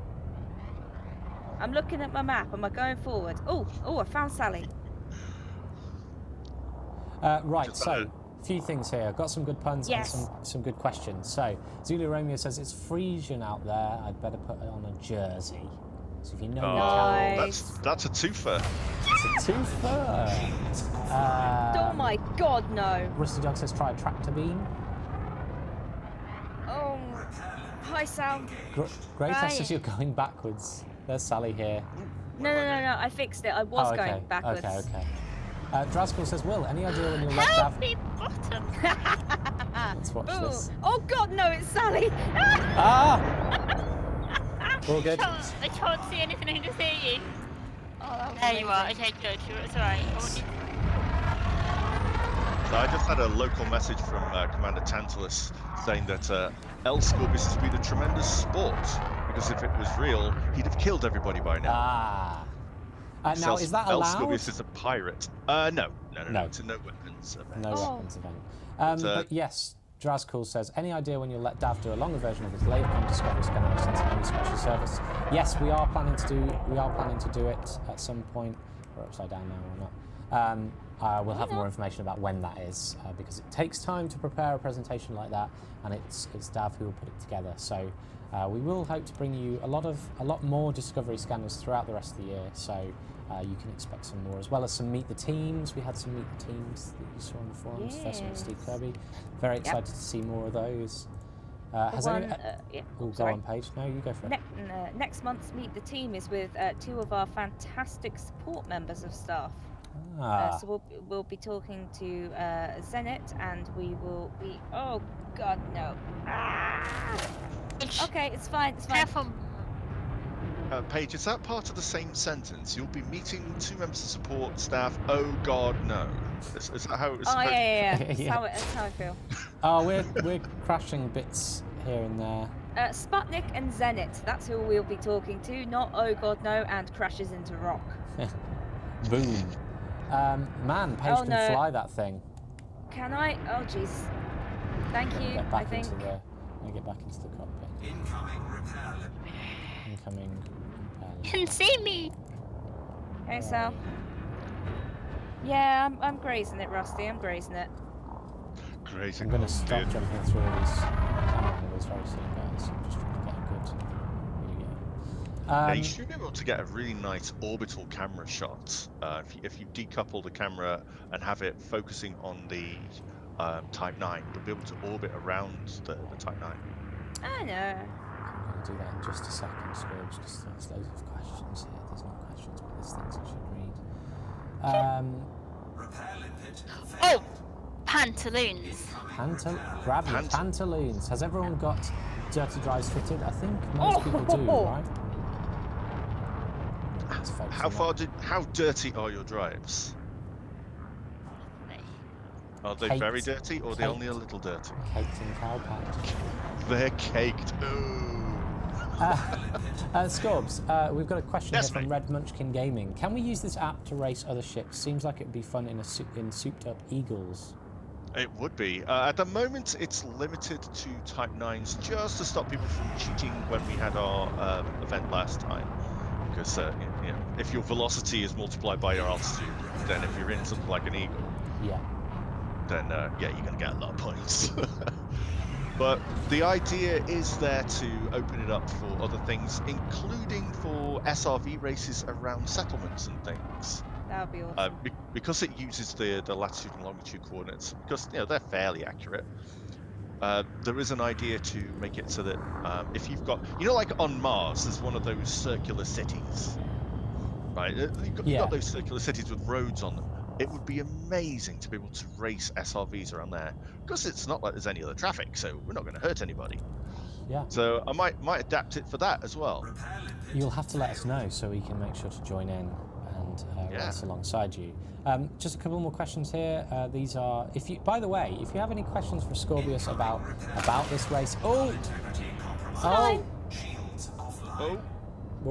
I'm looking at my map. Am I going forward? Oh, I found Sally. Right, so a few things here. I've got some good puns and some good questions. So, Zulu Romeo says it's Frisian out there. I'd better put it on a jersey. So if you know that's a twofer. It's a twofer. Oh my God, no. Rusty Dog says try a tractor beam. Bye, Sal. Great Bye. says you're going backwards. There's Sally here. No, I fixed it. I was going backwards. Okay. Drazkul says, Will, any idea when you'll let Help Dav... me, bottom. Let's watch Ooh. this. Oh God, no! It's Sally. Ah! All good. I can't see anything. I can just hear you. Oh, that was There you are. amazing. Okay, good. It's alright. So I just had a local message from Commander Tantalus saying that Ascorbius has been a tremendous sport, because if it was real, he'd have killed everybody by now. Ah. Now, is that allowed? Ascorbius is a pirate. No. It's a no weapons event. No weapons event. But yes, Drazkul says, any idea when you'll let Dav do a longer version of his Lavecon Discovery Scanner since any special service? Yes, we are planning to do it at some point. We're upside down now or not. We'll have more information about when that is, because it takes time to prepare a presentation like that, and it's Dav who will put it together. So we will hope to bring you a lot more Discovery Scanners throughout the rest of the year. So you can expect some more, as well as some Meet the Teams. We had some Meet the Teams that you saw on the forums. First one with Steve Kirby. Very excited to see more of those. Has anyone... go on, Paige. No, you go for it. Next month's Meet the Team is with 2 of our fantastic support members of staff. So we'll be talking to Zenit, and we will be... Oh, God, no. Okay, it's fine. Careful. Paige, is that part of the same sentence? You'll be meeting 2 members of support staff. Oh God, no. Is that how it's? Oh yeah. Yeah. That's how I feel. Oh, we're crashing bits here and there. Sputnik and Zenit. That's who we'll be talking to. Not Oh God, no, and crashes into rock. Boom. Man, Paige can fly that thing. Can I? Oh jeez. Thank you. Get I back think. Get back into the cockpit. Incoming repair. You can see me. Hey, Sal. Yeah, I'm grazing it, Rusty. I'm grazing it. Great. I'm going to stop jumping through all these camera angles very soon, guys. I'm just trying to get a good video. Yeah, you should be able to get a really nice orbital camera shot if you decouple the camera and have it focusing on the Type 9. You'll be able to orbit around the Type 9. I know. I'm going to do that in just a second, Scorbs, because there's loads of questions here. There's no questions, but there's things I should read. Oh! Pantaloons. Grab your pantaloons. Has everyone got dirty drives fitted? I think most people do, right? How dirty are your drives? Are they very dirty, or are they only a little dirty? Caked in cow patch. They're caked. Ooh. Scorbs, we've got a question here from Red Munchkin Gaming. Can we use this app to race other ships? Seems like it'd be fun in souped up Eagles. It would be. At the moment, it's limited to Type 9s, just to stop people from cheating when we had our event last time. Because if your velocity is multiplied by your altitude, then if you're in something like an Eagle, then you're going to get a lot of points. But the idea is there to open it up for other things, including for SRV races around settlements and things. That would be awesome. Because it uses the latitude and longitude coordinates, because they're fairly accurate. There is an idea to make it so that if you've got, like on Mars, there's one of those circular cities, right? You've got those circular cities with roads on them. It would be amazing to be able to race SRVs around there, because it's not like there's any other traffic, so we're not going to hurt anybody. Yeah. So I might adapt it for that as well. You'll have to let us know so we can make sure to join in and race alongside you. Just a couple more questions here. These are, by the way, if you have any questions for Ascorbius about this race, we're all I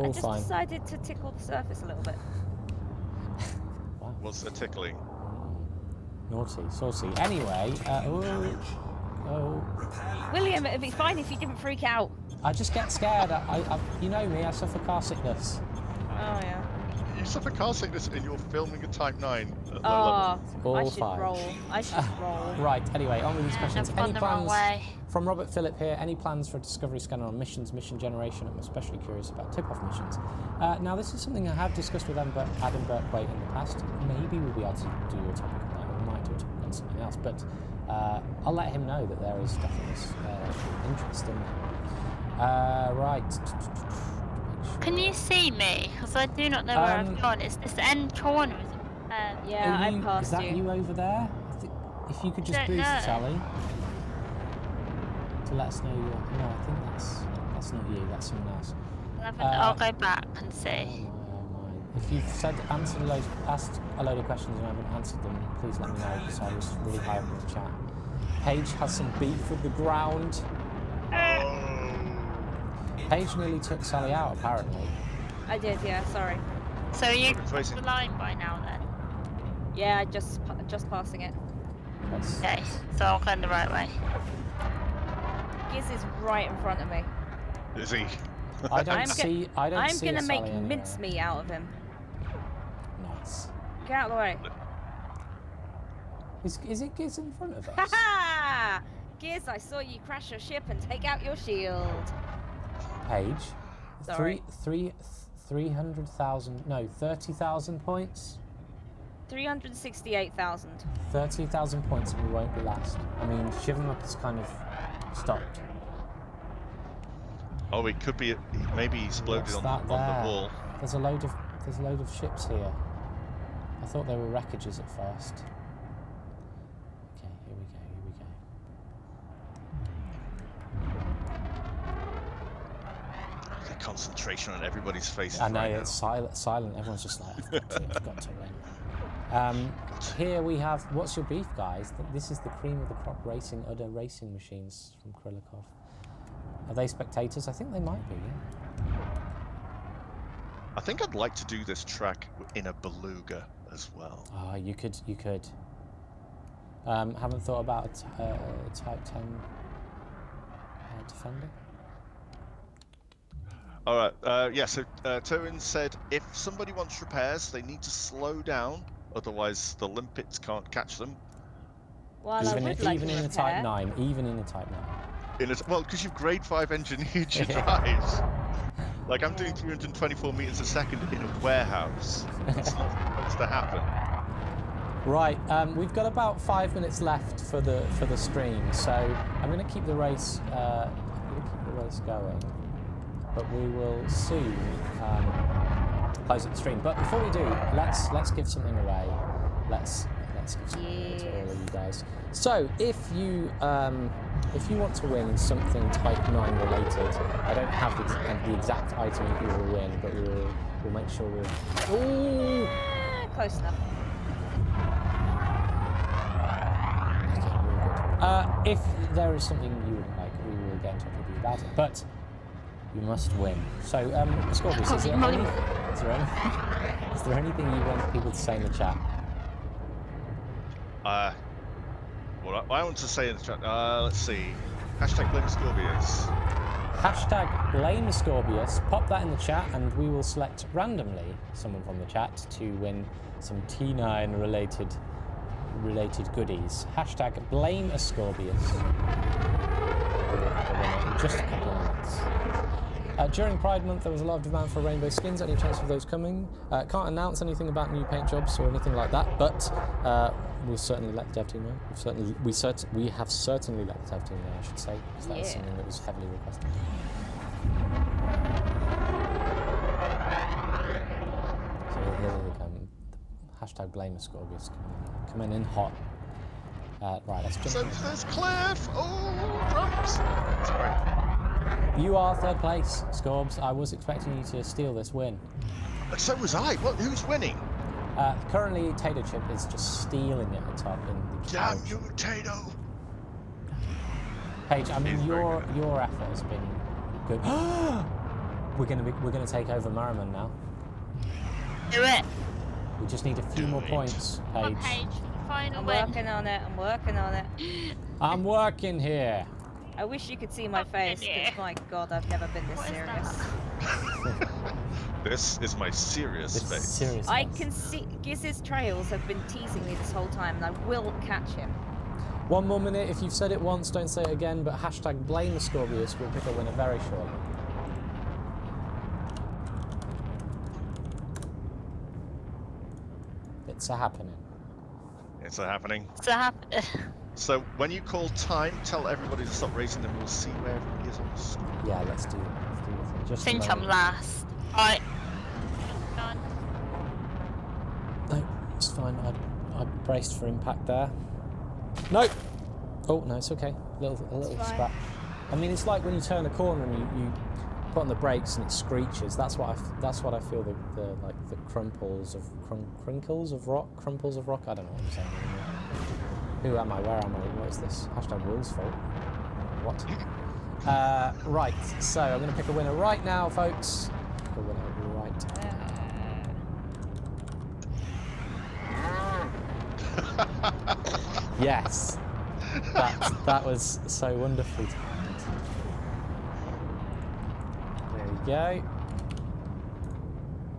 just fine. decided to tickle the surface a little bit. Wow. What's the tickling? Naughty, saucy. Anyway, William, it'd be fine if you didn't freak out. I just get scared. You know me, I suffer car sickness. Oh yeah. You suffer car sickness and you're filming a Type 9 at that Oh, level. I should roll. Right, anyway, on with these questions. I've gone the wrong way. From Robert Phillip here, any plans for a Discovery Scanner on missions, mission generation? I'm especially curious about tip-off missions. Now, this is something I have discussed with Adam Burkway in the past. Maybe we'll be able to do a topic on that, or we might do a topic on something else, but I'll let him know that there is definitely interest in that. Right. Can you see me? Because I do not know where I've gone. It's this end corner. Yeah, I passed Is that you over there? If you could just Don't boost, know. Sally, to let us know you're... No, I think that's not you. That's someone else. I'll go back and see. Oh my. If you've asked a load of questions and I haven't answered them, please let me know, because I was really high up in the chat. Paige has some beef with the ground. Paige nearly took Sally out, apparently. I did, yeah, sorry. So you crossed the line by now then? Yeah, just passing it. Okay, so I'll go the right way. Giz is right in front of me. Is he? I don't see I'm gonna make Sally anywhere. mincemeat out of him. Nice. Get out of the way. Is it Giz in front of us? Ha! Giz, I saw you crash your ship and take out your shield. Page. Sorry. 300,000. No, 30,000 points. 368,000. 30,000 points and we won't be last. I mean, Shivering Up has kind of stopped. Oh, it could be. Maybe he exploded on the wall. There's a load of ships here. I thought they were wreckages at first. Okay, here we go. The concentration on everybody's faces. I know, right it's now. silent. Everyone's just like, I've got to win. Here we have, what's your beef, guys? This is the cream of the crop racing, Udder racing machines from Krylikov. Are they spectators? I think they might be, yeah. I think I'd like to do this track in a beluga as well. Oh, you could. Haven't thought about a Type 10 Defender? All right. Yeah. So Torin said if somebody wants repairs, they need to slow down, otherwise the limpets can't catch them. Well, Even in a Type 9. Well, because you've grade 5 engineered your drives. Like I'm doing 324 meters a second in a warehouse. It's not supposed to happen. Right, we've got about 5 minutes left for the stream, so I'm going to keep the race going, but we will soon close up the stream. But before we do, let's give something away. Let's give something away to all of you guys. So if you want to win something Type 9 related, I don't have the exact item that you will win, but we'll make sure we'll... Ooh! Close enough. If there is something you would like, we will get in touch with you about it. But you must win. So, Ascorbius, is there anything you want people to say in the chat? What I want to say in the chat. Let's see. Hashtag blame Ascorbius. Hashtag blame Ascorbius. Pop that in the chat, and we will select randomly someone from the chat to win some T9 related goodies. Hashtag blame Ascorbius. In just a couple of minutes. During Pride Month, there was a lot of demand for rainbow skins. Any chance of those coming? Can't announce anything about new paint jobs or anything like that, but we'll certainly let the dev team know. We have certainly let the dev team know, I should say, because that is something that was heavily requested. So here they come. Hashtag blame Ascorbius coming in hot. Right, let's jump. So there's Cliff. Oh, drums. Sorry. You are third place, Scorbs. I was expecting you to steal this win. So was I. Who's winning? Currently, Tato Chip is just stealing it at the top in the couch. Damn you, Tato. Paige, I mean, your effort has been good. We're gonna take over Merriman now. Do it. We just need a few more points, Come on, Paige. Paige. Final I'm win. working on it. I'm working here. I wish you could see my face, yeah. because my god, I've never been this What is serious. This is my serious This is face. serious. I can see Giz's trails have been teasing me this whole time, and I will catch him. One more minute. If you've said it once, don't say it again. But hashtag blame Ascorbius. We'll pick a winner very shortly. It's a happening. It's a happening. So happy. So when you call time, tell everybody to stop racing, and we'll see where everybody is on the score. Yeah, let's do the thing. Just a Think I'm moment. last. Right. Done. No, it's fine. I braced for impact there. No! Oh, no, it's okay. A little fine. scratch. I mean, it's like when you turn a corner and you put on the brakes and it screeches. That's what I feel the crumples of rock. I don't know what I'm saying anymore. Who am I? Where am I? What is this? Hashtag Will's fault. What? Right. So I'm going to pick a winner right now, folks. Pick a winner right. Yes. That was so wonderfully timed. There we go.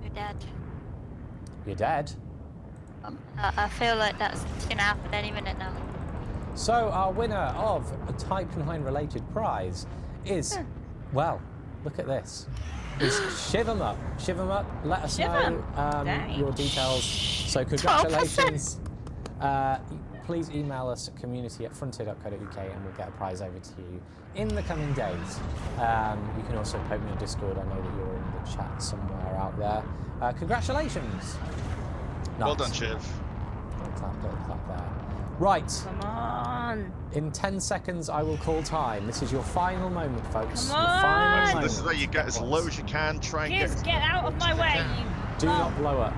You're dead. You're dead. I feel like that's gonna happen any minute now. So our winner of a Type 9 related prize is, well, look at this. Is Shiv 'em Up. Shiv 'em Up, let us Shiv 'em. know your details. So congratulations. Please email us at community@frontier.co.uk and we'll get a prize over to you in the coming days. You can also poke me on Discord. I know that you're in the chat somewhere out there. Congratulations. Well Nice. done, Shiv. Little clap there. Right. Come on. In 10 seconds, I will call time. This is your final moment, folks. Come Your on! final So moment. this is where you get as low as you can. Try and Giz, get. get out of my way, you Do bum. not blow up.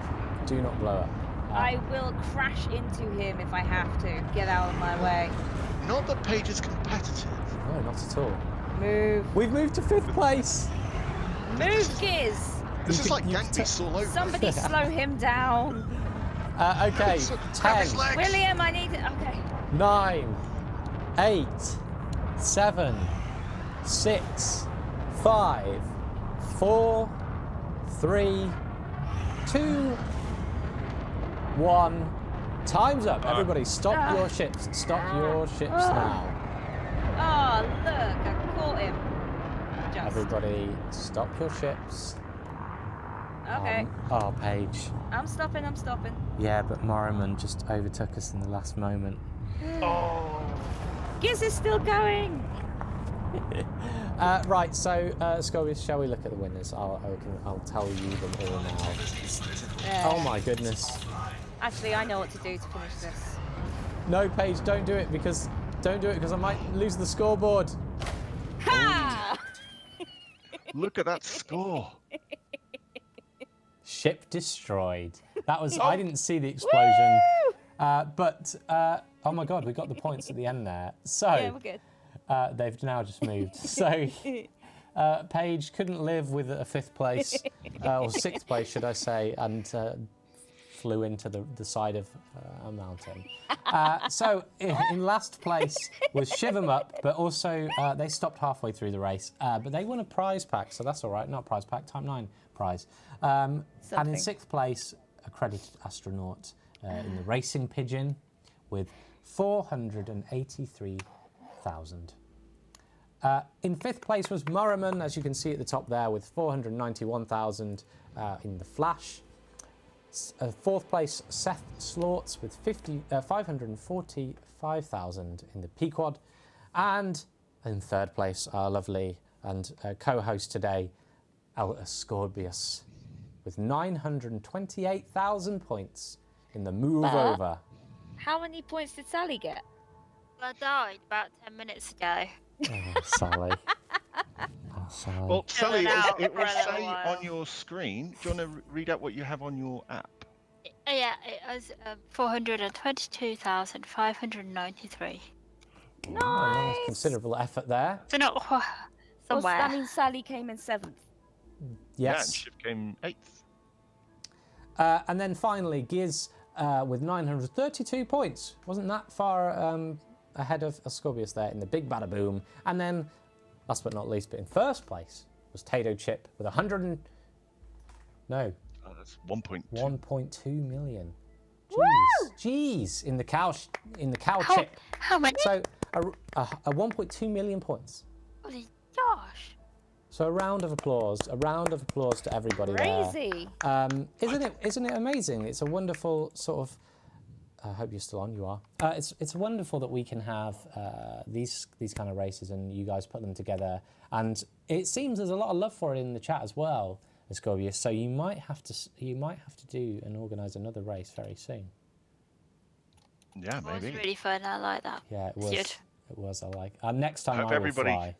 Do not blow up. I will crash into him if I have to. Get out of my way. Not that Paige is competitive. No, not at all. Move. We've moved to 5th place. Move, Giz. This You is could- like you gang could beasts all over. Somebody slow him down. Okay. Grab 10, his legs. William, I need to... Okay. 9, 8, 7, 6, 5, 4, 3, 2, 1. Time's up. Everybody, stop your ships. Stop your ships now. Oh, look. I caught him. Just. Everybody, stop your ships. Okay. Oh, Paige. I'm stopping. Yeah, but Morriman just overtook us in the last moment. Giz is still going. Right, so Ascorbius, shall we look at the winners? I'll tell you them all now. Oh my goodness. Actually, I know what to do to finish this. No, Paige, don't do it because I might lose the scoreboard. Ha! Look at that score. Ship destroyed. That was I didn't see the explosion. But oh my god, we got the points at the end there. So Yeah, we're good. they've now just moved. So Paige couldn't live with a 5th place, or 6th place, should I say, and flew into the side of a mountain. So in last place was Shiv 'em Up, but also they stopped halfway through the race. But they won a prize pack, so that's all right. Not prize pack, Type 9 prize. And in 6th place, Accredited Astronaut in the Racing Pigeon with 483,000. In 5th place was Morriman, as you can see at the top there, with 491,000 in the Flash. 4th place, Seth Slorts with 545,000 in the Pequod. And in 3rd place, our lovely and co-host today, Ascorbius, with 928,000 points in the Move Over. How many points did Sally get? I died about 10 minutes ago. Oh, Sally. Oh, Sally. Well, Sally, out it will for a little say while. on your screen. Do you want to read out what you have on your app? Yeah, it was 422,593. Oh, nice. Considerable effort there. So not Well, somewhere. that means Sally came in 7th. Yeah, and Yes. Shiv came 8th. And then finally, Giz with 932 points. Wasn't that far ahead of Ascorbius there in the Big Bada Boom. And then, last but not least, but in 1st place was Tato Chip with That's 1.2. 1.2 million. Woo! Jeez, in the cow How, chip. how many? So a 1.2 million points. Holy gosh. So a round of applause to everybody there. Crazy. Isn't it amazing? It's a wonderful sort of I hope you're still on. You are. It's wonderful that we can have these kind of races, and you guys put them together. And it seems there's a lot of love for it in the chat as well, Ascorbius. So you might have to do and organise another race very soon. Yeah, It was maybe. really fun. I like that. Yeah, it It's was. good. It was. I like. Next time Hope I will everybody- fly.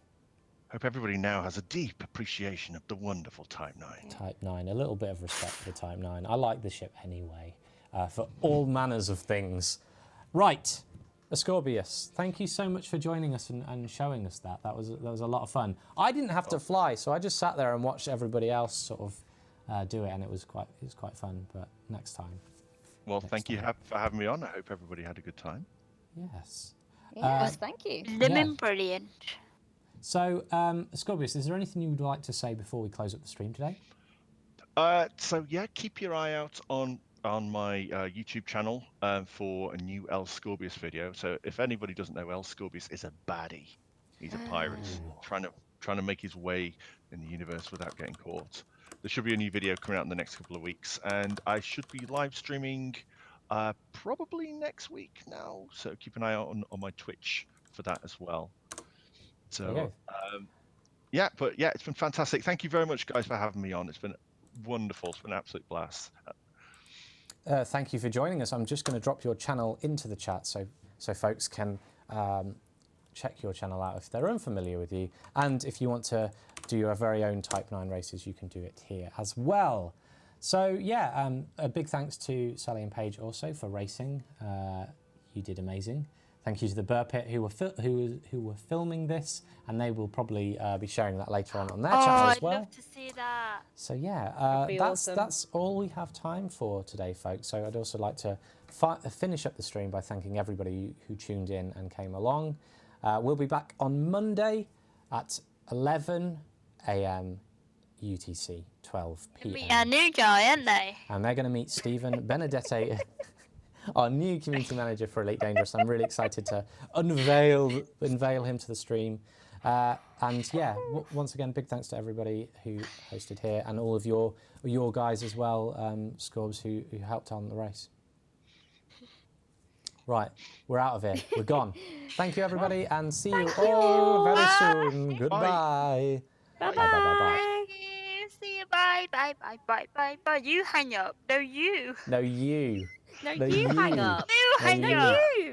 Hope everybody now has a deep appreciation of the wonderful Type 9. Type 9, a little bit of respect for Type 9. I like the ship anyway, for all manners of things. Right, Ascorbius, thank you so much for joining us and showing us that. That was a lot of fun. I didn't have to fly, so I just sat there and watched everybody else sort of do it, and it was quite fun. But next time. Well, thank you for having me on. I hope everybody had a good time. Yes. Yes, thank you. Living brilliant. So, Ascorbius, is there anything you would like to say before we close up the stream today? So yeah, keep your eye out on my YouTube channel for a new El Scorbius video. So if anybody doesn't know, El Scorbius is a baddie. He's a pirate trying to make his way in the universe without getting caught. There should be a new video coming out in the next couple of weeks, and I should be live streaming probably next week now. So keep an eye out on my Twitch for that as well. So yeah, but yeah, it's been fantastic. Thank you very much, guys, for having me on. It's been wonderful. It's been an absolute blast. Thank you for joining us. I'm just going to drop your channel into the chat so folks can check your channel out if they're unfamiliar with you. And if you want to do your very own Type 9 races, you can do it here as well. So yeah, a big thanks to Sally and Paige also for racing. You did amazing. Thank you to the Burr Pit who were filming this, and they will probably be sharing that later on their channel as well. I'd love to see that. So yeah, awesome. that's all we have time for today, folks. So I'd also like to finish up the stream by thanking everybody who tuned in and came along. We'll be back on Monday at 11 a.m. UTC, 12 p.m. Meet our new guy, aren't they? And they're going to meet Stephen Benedetti, our new community manager for Elite Dangerous. I'm really excited to unveil him to the stream. And yeah, once again, big thanks to everybody who hosted here and all of your guys as well, Scorbs, who helped on the race. Right, we're out of here. We're gone. Thank you, everybody, and see you all very soon. Goodbye. Bye-bye. Bye, bye, bye, bye. See you. Bye. Bye. Bye. Bye. Bye. Bye. You hang up. No, you. No, you. No, No, you hang you. up. You hang No, up. You.